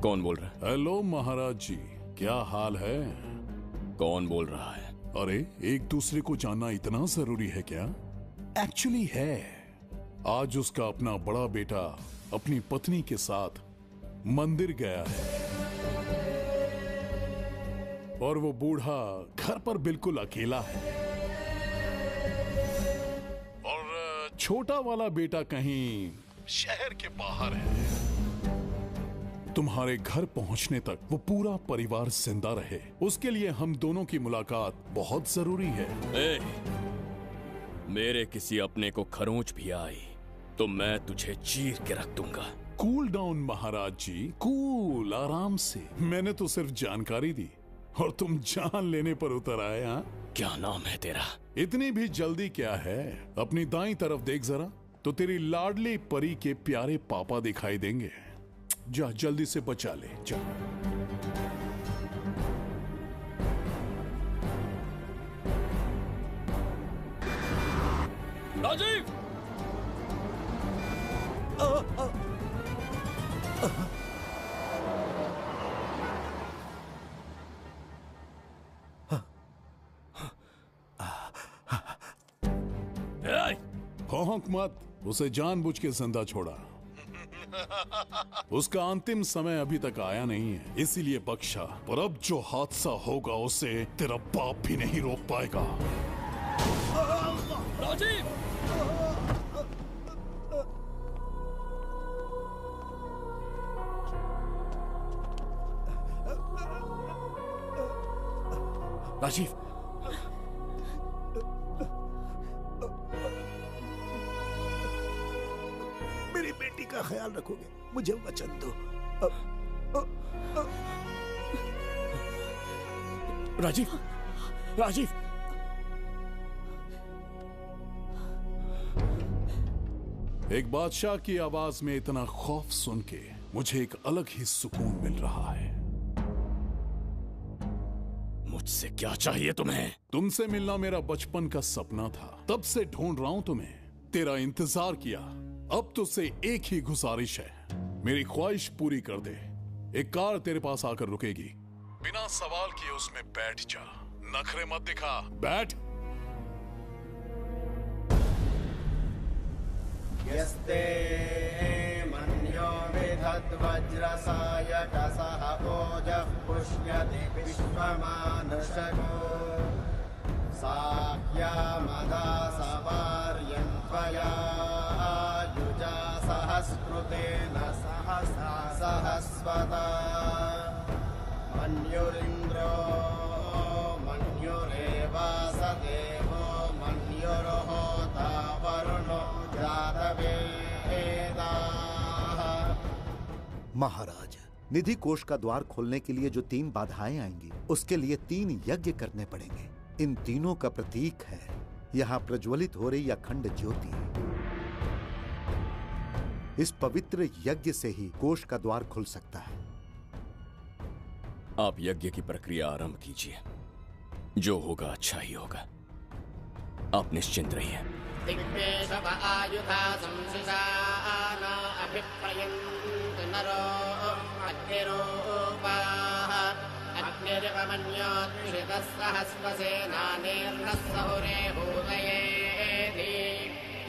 कौन बोल रहा है? हेलो महाराज जी, क्या हाल है? कौन बोल रहा है? अरे एक दूसरे को जानना इतना जरूरी है क्या? एक्चुअली है। आज उसका अपना बड़ा बेटा अपनी पत्नी के साथ मंदिर गया है और वो बूढ़ा घर पर बिल्कुल अकेला है और छोटा वाला बेटा कहीं शहर के बाहर है। तुम्हारे घर पहुंचने तक वो पूरा परिवार जिंदा रहे, उसके लिए हम दोनों की मुलाकात बहुत जरूरी है। मेरे किसी अपने को खरोंच भी आई तो मैं तुझे चीर के रख दूंगा। कूल डाउन महाराज जी, कूल, आराम से। मैंने तो सिर्फ जानकारी दी और तुम जान लेने पर उतर आए। हाँ, क्या नाम है तेरा? इतनी भी जल्दी क्या है? अपनी दाईं तरफ देख जरा तो तेरी लाडली परी के प्यारे पापा दिखाई देंगे। जा जल्दी से बचा ले, जा। राजीव! भौंक मत, उसे जानबूझ के जिंदा छोड़ा। उसका अंतिम समय अभी तक आया नहीं है, इसीलिए बख्शा। पर अब जो हादसा होगा उसे तेरा बाप भी नहीं रोक पाएगा। राजीव! राजीव, मेरी बेटी का ख्याल रखोगे? मुझे वचन दो। राजीव, राजीव, एक बादशाह की आवाज में इतना खौफ सुन के मुझे एक अलग ही सुकून मिल रहा है। मुझसे क्या चाहिए तुम्हें? तुमसे मिलना मेरा बचपन का सपना था, तब से ढूंढ रहा हूं तुम्हें, तेरा इंतजार किया। अब तुझसे एक ही गुजारिश है, मेरी ख्वाहिश पूरी कर दे। एक कार तेरे पास आकर रुकेगी, बिना सवाल किए उसमें बैठ जा। नखरे मत दिखा, बैठ। यस्ते मन्यो विधत्ते तद्वज्रसायकसः ओजः पुष्यति विश्वमानुषको साह्यामदासवार्यं त्वया युजा सहस्कृतेन सहसा सहस्वता मन्युरिन्द्रो मन्युरेवासदेवो मन्युर्होता वरुणो जातवेदाः। महाराज, निधि कोष का द्वार खोलने के लिए जो 3 बाधाएं आएंगी, उसके लिए 3 यज्ञ करने पड़ेंगे। इन तीनों का प्रतीक है यहाँ प्रज्वलित हो रही अखंड ज्योति। इस पवित्र यज्ञ से ही कोष का द्वार खुल सकता है। आप यज्ञ की प्रक्रिया आरंभ कीजिए। जो होगा अच्छा ही होगा। आप निश्चिंत रहिए। दिग्वेशव आयुधा संशिशान अभिप्रयन्त नरो अग्निरूपाः अग्निरिवमन्योत्क्षितः सहस्रसेनानेर्नः सहुरे भूतयेति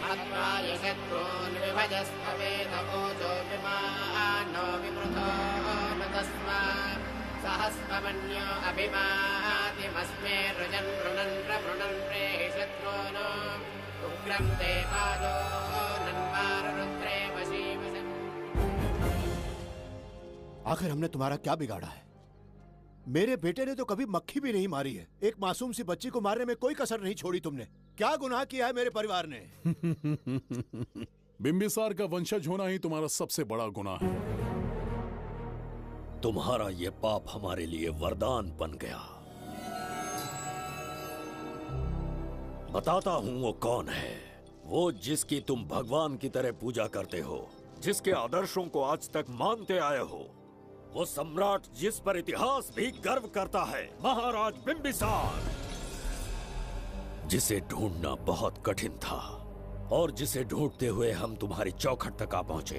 मत्वाय शत्रून् विभजस्तवेदवोचो विमानो विमृतो मृतस्मात् सहस्रमन्यो अभिमातिमस्मे रुजन् रुणन् प्रवृणन् प्रेहि शत्रून् उग्रं ते पादो नन्वारुद्रे वशीवशन्। आखिर हमने तुम्हारा क्या बिगाड़ा है? मेरे बेटे ने तो कभी मक्खी भी नहीं मारी है। एक मासूम सी बच्ची को मारने में कोई कसर नहीं छोड़ी तुमने। क्या गुनाह किया है मेरे परिवार ने? बिंबिसार का वंशज होना ही तुम्हारा सबसे बड़ा गुनाह है। तुम्हारा ये पाप हमारे लिए वरदान बन गया। बताता हूं वो कौन है। वो जिसकी तुम भगवान की तरह पूजा करते हो, जिसके आदर्शों को आज तक मानते आए हो, वो सम्राट जिस पर इतिहास भी गर्व करता है, महाराज बिंबिसार, जिसे ढूंढना बहुत कठिन था और जिसे ढूंढते हुए हम तुम्हारी चौखट तक आ पहुंचे।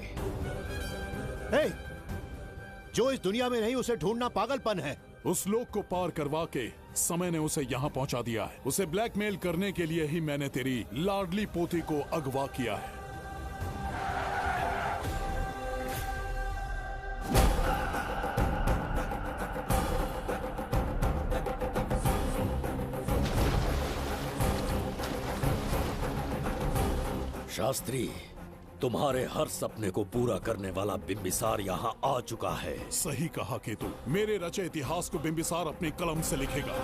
जो इस दुनिया में नहीं उसे ढूंढना पागलपन है। उस लोक को पार करवा के समय ने उसे यहाँ पहुंचा दिया है। उसे ब्लैकमेल करने के लिए ही मैंने तेरी लाडली पोती को अगवा किया है। शास्त्री, तुम्हारे हर सपने को पूरा करने वाला बिंबिसार यहाँ आ चुका है। सही कहा केतु। मेरे रचे इतिहास को बिंबिसार अपनी कलम से लिखेगा।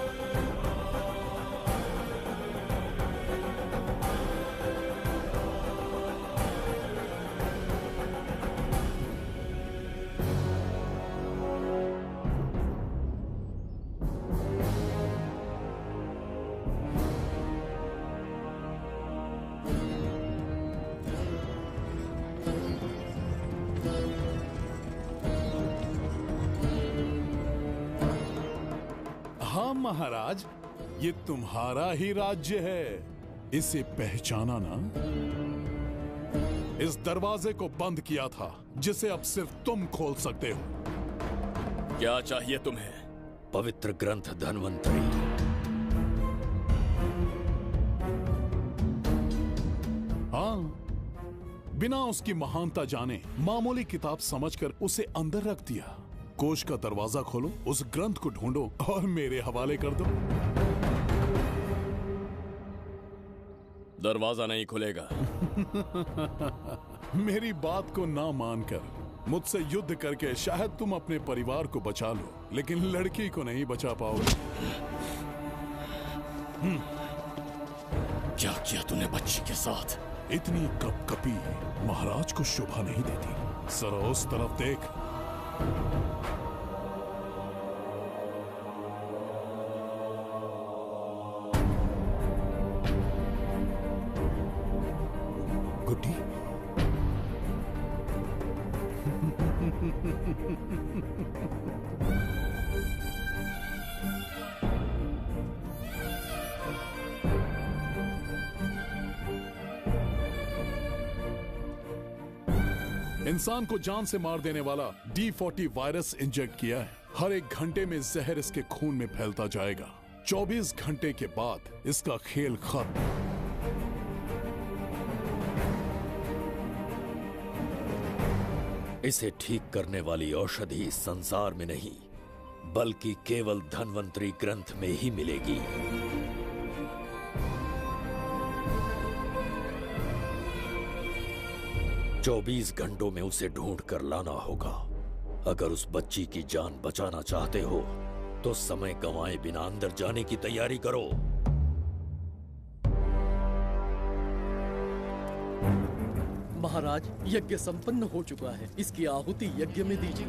महाराज, ये तुम्हारा ही राज्य है। इसे पहचाना ना? इस दरवाजे को बंद किया था जिसे अब सिर्फ तुम खोल सकते हो। क्या चाहिए तुम्हें? पवित्र ग्रंथ धन्वंतरी। हाँ, बिना उसकी महानता जाने मामूली किताब समझकर उसे अंदर रख दिया। कोष का दरवाजा खोलो, उस ग्रंथ को ढूंढो और मेरे हवाले कर दो। दरवाजा नहीं खुलेगा। मेरी बात को ना मानकर मुझसे युद्ध करके शायद तुम अपने परिवार को बचा लो, लेकिन लड़की को नहीं बचा पाओगे। क्या किया तूने बच्ची के साथ? इतनी कपकपी महाराज को शोभा नहीं देती। जरा उस तरफ देख। गुड्डी, इंसान को जान से मार देने वाला D40 वायरस इंजेक्ट किया है। हर 1 घंटे में जहर इसके खून में फैलता जाएगा। 24 घंटे के बाद इसका खेल खत्म। इसे ठीक करने वाली औषधि इस संसार में नहीं, बल्कि केवल धन्वंतरी ग्रंथ में ही मिलेगी। चौबीस घंटों में उसे ढूंढ कर लाना होगा। अगर उस बच्ची की जान बचाना चाहते हो तो समय गंवाए बिना अंदर जाने की तैयारी करो। महाराज, यज्ञ संपन्न हो चुका है, इसकी आहुति यज्ञ में दीजिए।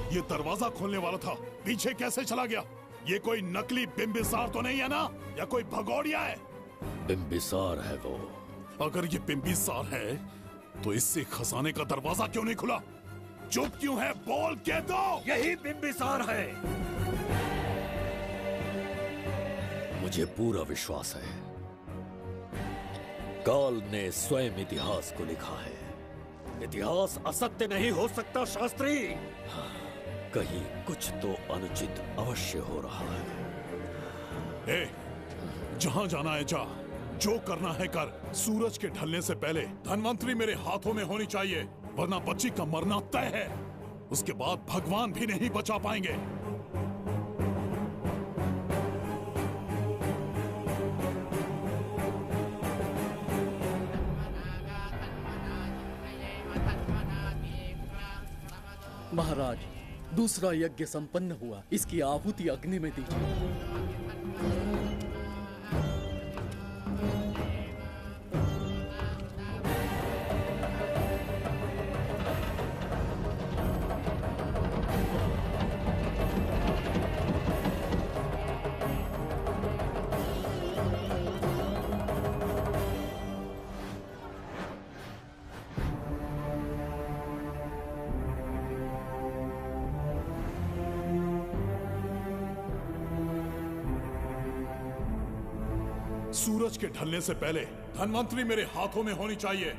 ये दरवाजा खोलने वाला था, पीछे कैसे चला गया? ये कोई नकली बिंबिसार तो नहीं है ना, या कोई भगोड़िया है? बिंबिसार है वो। अगर ये बिंबिसार है तो इससे खजाने का दरवाजा क्यों नहीं खुला? चुप क्यों है? बोल के दो। यही बिंबिसार है। मुझे पूरा विश्वास है, काल ने स्वयं इतिहास को लिखा है। इतिहास असत्य नहीं हो सकता शास्त्री। कहीं कुछ तो अनुचित अवश्य हो रहा है। जहां जाना है जा, जो करना है कर। सूरज के ढलने से पहले धन्वंतरी मेरे हाथों में होनी चाहिए, वरना बच्ची का मरना तय है। उसके बाद भगवान भी नहीं बचा पाएंगे। महाराज, दूसरा यज्ञ संपन्न हुआ, इसकी आहुति अग्नि में दीजिए। सूरज के ढलने से पहले धन्वंतरी मेरे हाथों में होनी चाहिए,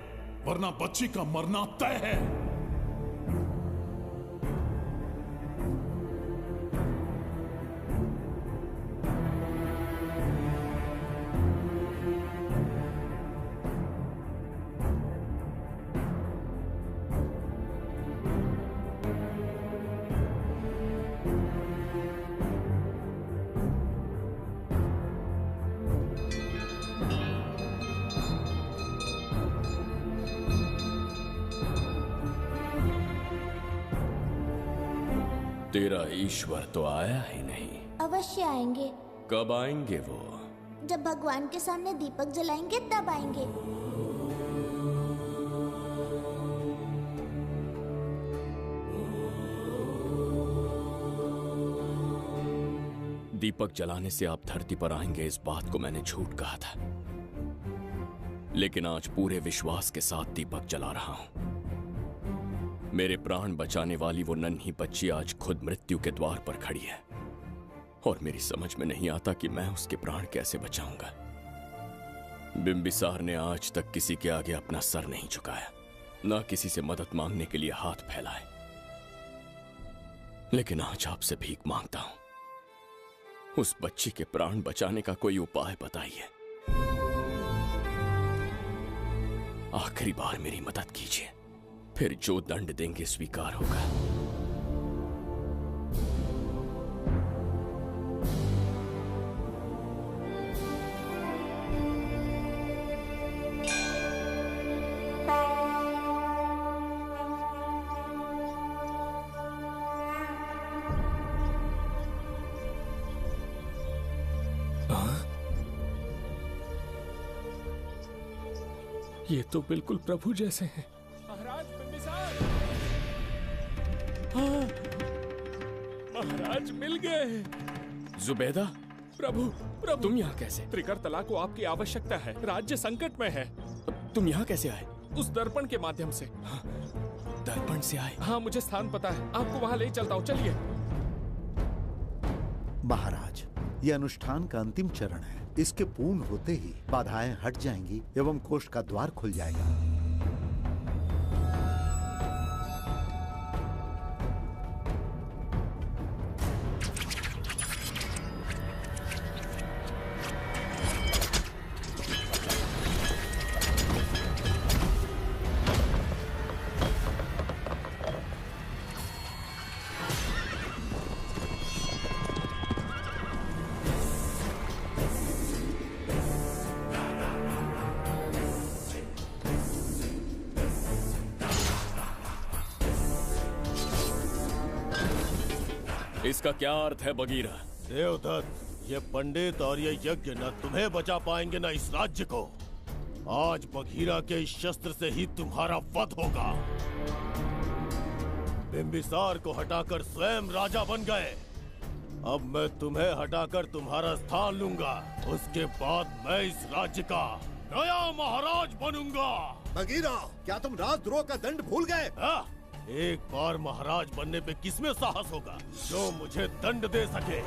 वरना बच्ची का मरना तय है। तेरा ईश्वर तो आया ही नहीं। अवश्य आएंगे। कब आएंगे वो? जब भगवान के सामने दीपक जलाएंगे तब आएंगे। दीपक जलाने से आप धरती पर आएंगे, इस बात को मैंने झूठ कहा था, लेकिन आज पूरे विश्वास के साथ दीपक जला रहा हूं। मेरे प्राण बचाने वाली वो नन्ही बच्ची आज खुद मृत्यु के द्वार पर खड़ी है, और मेरी समझ में नहीं आता कि मैं उसके प्राण कैसे बचाऊंगा। बिंबिसार ने आज तक किसी के आगे अपना सर नहीं झुकाया, ना किसी से मदद मांगने के लिए हाथ फैलाए, लेकिन आज आपसे भीख मांगता हूं। उस बच्ची के प्राण बचाने का कोई उपाय बताइए। आखिरी बार मेरी मदद कीजिए, फिर जो दंड देंगे स्वीकार होगा। ये तो बिल्कुल प्रभु जैसे हैं। महाराज बिंबिसार! हाँ, महाराज मिल गए। जुबैदा, प्रभु, प्रभु तुम यहाँ कैसे? त्रिकर्तला को आपकी आवश्यकता है। राज्य संकट में है। तुम यहाँ कैसे आए? उस दर्पण के माध्यम से। हाँ, दर्पण से आए? हाँ, मुझे स्थान पता है। आपको वहाँ ले चलता हूँ, चलिए। महाराज, ये अनुष्ठान का अंतिम चरण है। इसके पूर्ण होते ही बाधाएं हट जाएंगी एवं कोष का द्वार खुल जाएगा। इसका क्या अर्थ है बगीरा? देवदत्त, ये पंडित और ये यज्ञ न तुम्हें बचा पाएंगे न इस राज्य को। आज बगीरा के इस शस्त्र से ही तुम्हारा वध होगा। बिंबिसार को हटाकर स्वयं राजा बन गए। अब मैं तुम्हें हटाकर तुम्हारा स्थान लूंगा। उसके बाद मैं इस राज्य का नया महाराज बनूंगा। बगीरा, क्या तुम राजद्रोह का दंड भूल गए? एक बार महाराज बनने पे किसमें साहस होगा जो मुझे दंड दे सके?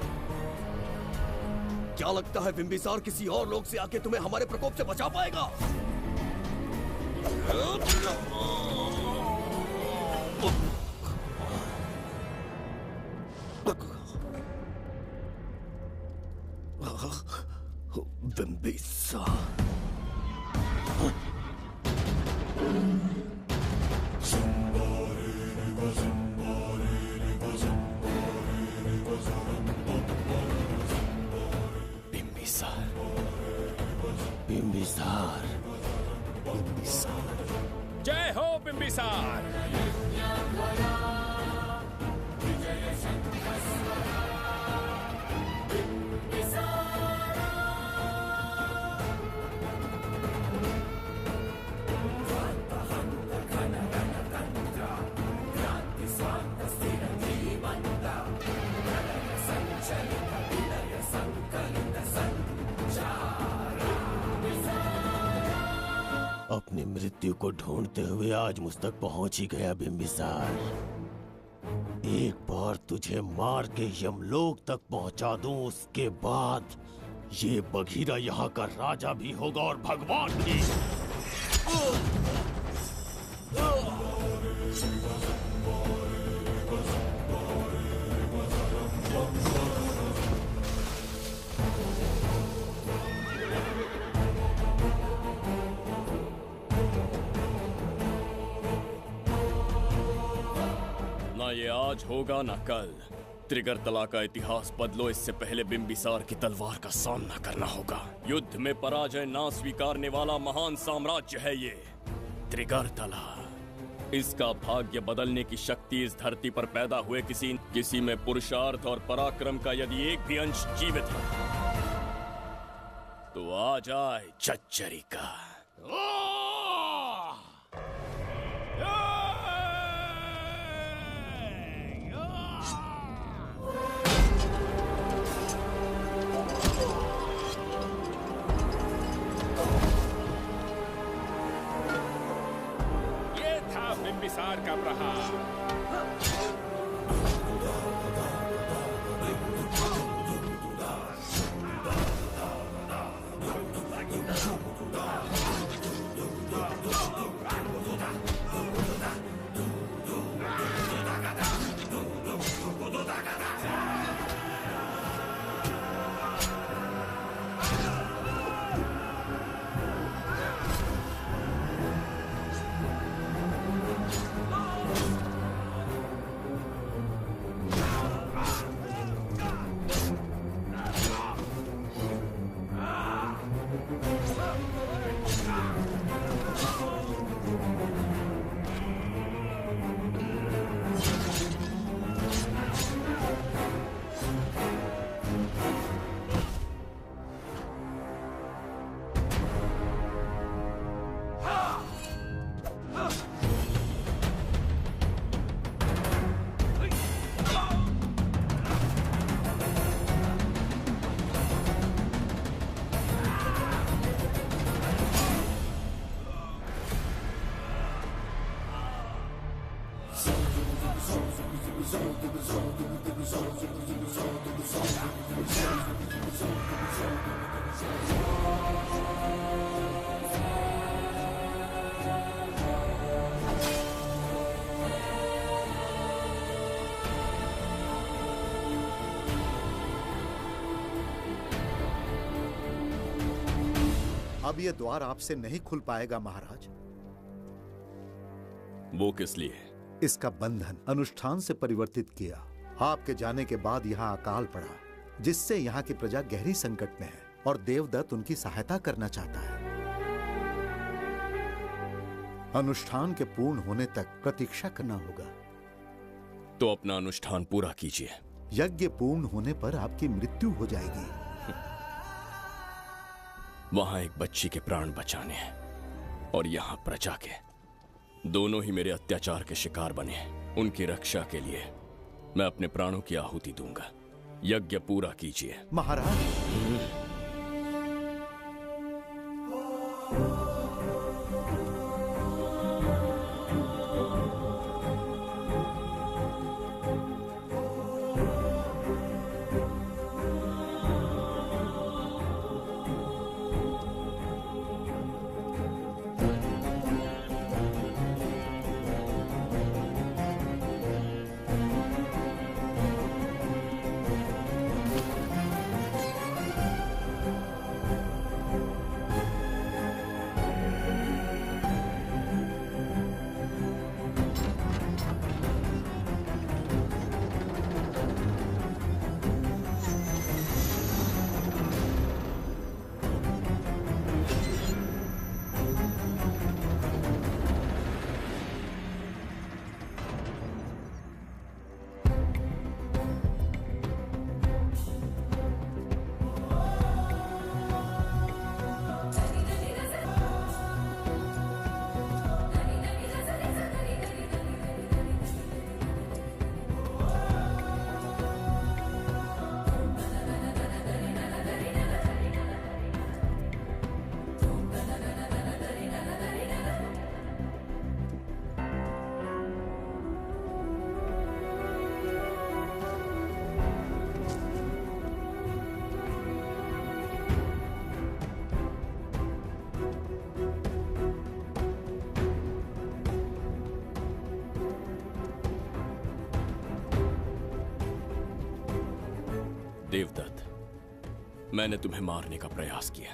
क्या लगता है बिंबिसार किसी और लोग से आके तुम्हें हमारे प्रकोप से बचा पाएगा? बिंबिसार बिंबिसार, बिंबिसार। जय हो बिंबिसार। अपनी मृत्यु को ढूंढते हुए आज मुझ तक पहुंच ही गया बिंबिसार। एक बार तुझे मार के यमलोक तक पहुंचा दूं, उसके बाद ये बघीरा यहाँ का राजा भी होगा और भगवान भी। ना ये आज होगा ना कल। त्रिगर्तला का इतिहास बदलो, इससे पहले बिंबिसार की तलवार का सामना करना होगा। युद्ध में पराजय ना स्वीकारने वाला महान साम्राज्य है ये त्रिगर्तला। इसका भाग्य बदलने की शक्ति इस धरती पर पैदा हुए किसी में पुरुषार्थ और पराक्रम का यदि एक भी अंश जीवित है तो आ जाए चच्चरी का। बिंबिसार का प्रहार। अब ये द्वार आपसे नहीं खुल पाएगा महाराज। वो किस लिए? इसका बंधन अनुष्ठान से परिवर्तित किया। आपके जाने के बाद यहाँ अकाल पड़ा, जिससे यहाँ की प्रजा गहरी संकट में है और देवदत्त उनकी सहायता करना चाहता है। अनुष्ठान के पूर्ण होने तक प्रतीक्षा करना होगा। तो अपना अनुष्ठान पूरा कीजिए। यज्ञ पूर्ण होने पर आपकी मृत्यु हो जाएगी। वहां एक बच्ची के प्राण बचाने हैं और यहाँ प्रजा के, दोनों ही मेरे अत्याचार के शिकार बने हैं। उनकी रक्षा के लिए मैं अपने प्राणों की आहुति दूंगा। यज्ञ पूरा कीजिए। महाराज, देवदत्त, मैंने तुम्हें मारने का प्रयास किया,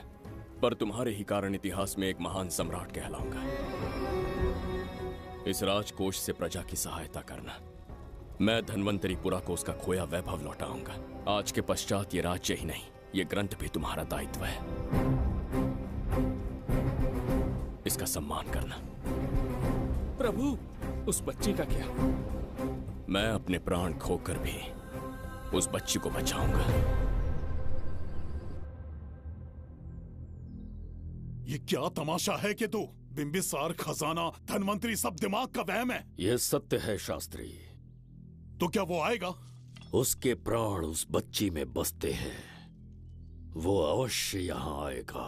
पर तुम्हारे ही कारण इतिहास में एक महान सम्राट कहलाऊंगा। इस राजकोष से प्रजा की सहायता करना। मैं धन्वंतरीपुरा को उसका खोया वैभव लौटाऊंगा। आज के पश्चात ये राज्य ही नहीं, ये ग्रंथ भी तुम्हारा दायित्व है। इसका सम्मान करना। प्रभु, उस बच्ची का क्या? मैं अपने प्राण खोकर भी उस बच्ची को बचाऊंगा। ये क्या तमाशा है कि तू बिंबिसार, खजाना, धनवंतरी सब दिमाग का वहम है? यह सत्य है शास्त्री। तो क्या वो आएगा? उसके प्राण उस बच्ची में बसते हैं। वो अवश्य यहाँ आएगा।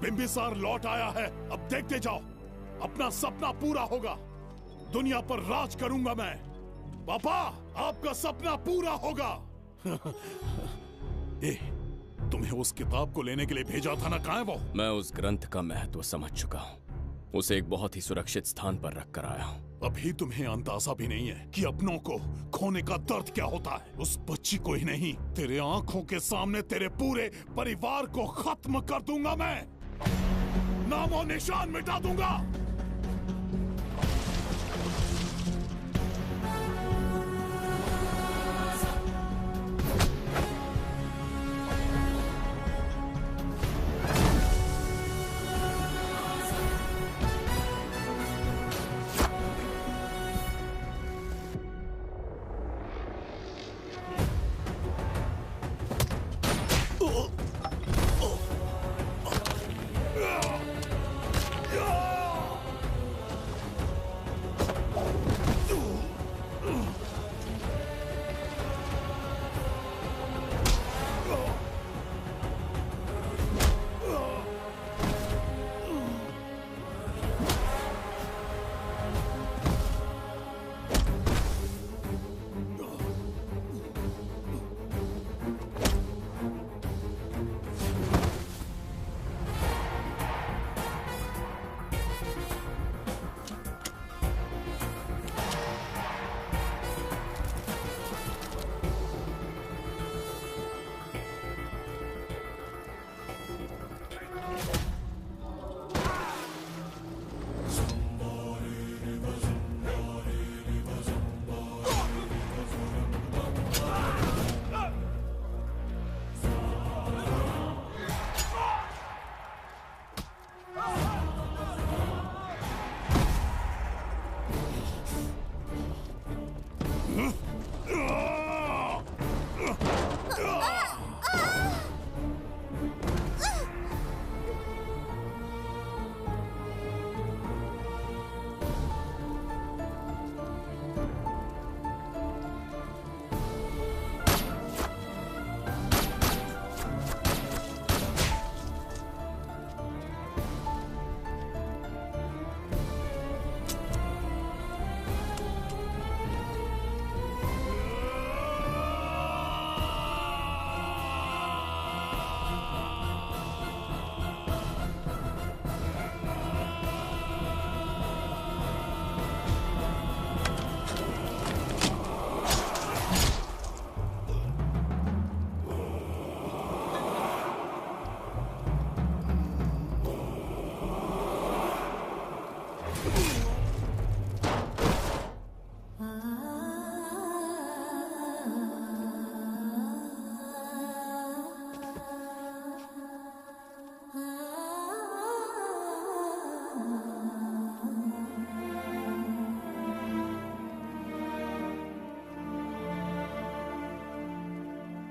बिंबिसार लौट आया है। अब देखते जाओ, अपना सपना पूरा होगा। दुनिया पर राज करूंगा मैं। पापा, आपका सपना पूरा होगा। तुम्हें उस किताब को लेने के लिए भेजा था ना, कहाँ है वो? मैं उस ग्रंथ का महत्व समझ चुका हूँ। उसे एक बहुत ही सुरक्षित स्थान पर रख कर आया हूँ। अभी तुम्हें अंदाजा भी नहीं है कि अपनों को खोने का दर्द क्या होता है। उस बच्ची को ही नहीं, तेरे आंखों के सामने तेरे पूरे परिवार को खत्म कर दूंगा मैं। नामो निशान मिटा दूंगा।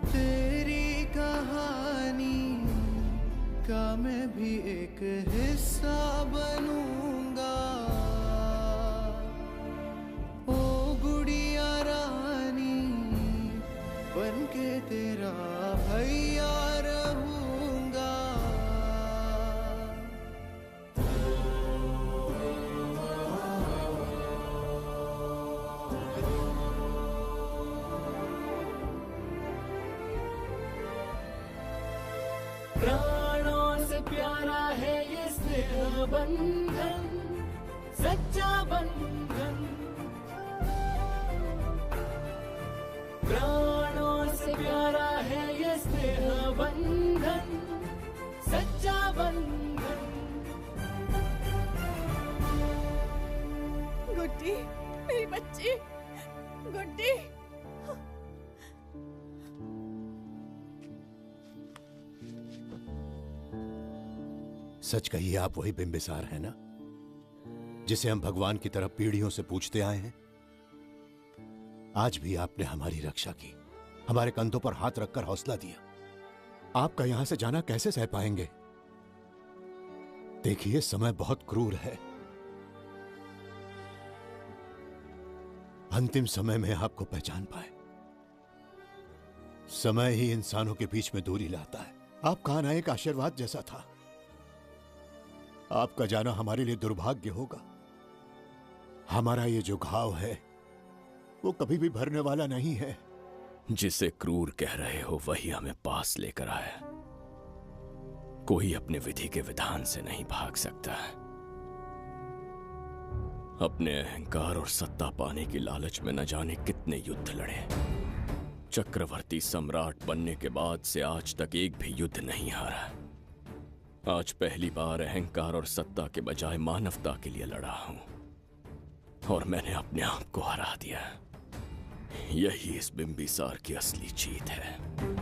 तेरी कहानी का मैं भी एक हिस्सा बनूंगा, ओ गुड़िया रानी बनके तेरा भैया रहूंगा। प्राणों से प्यारा है ये स्नेह बंधन, सच्चा बंधन। प्राणों से प्यारा है ये स्नेह बंधन, सच्चा बंधन। गुड्डी, मेरी बच्ची, गुड्डी। सच कहिए, आप वही बिंबिसार हैं ना, जिसे हम भगवान की तरफ पीढ़ियों से पूछते आए हैं? आज भी आपने हमारी रक्षा की, हमारे कंधों पर हाथ रखकर हौसला दिया। आपका यहां से जाना कैसे सह पाएंगे? देखिए, समय बहुत क्रूर है। अंतिम समय में आपको पहचान पाए। समय ही इंसानों के बीच में दूरी लाता है। आपका आना एक आशीर्वाद जैसा था। आपका जाना हमारे लिए दुर्भाग्य होगा। हमारा ये जो घाव है वो कभी भी भरने वाला नहीं है। जिसे क्रूर कह रहे हो वही हमें पास लेकर आया। कोई अपने विधि के विधान से नहीं भाग सकता। अपने अहंकार और सत्ता पाने की लालच में न जाने कितने युद्ध लड़े। चक्रवर्ती सम्राट बनने के बाद से आज तक एक भी युद्ध नहीं हारा। आज पहली बार अहंकार और सत्ता के बजाय मानवता के लिए लड़ा हूं, और मैंने अपने आप को हरा दिया। यही इस बिंबिसार की असली जीत है।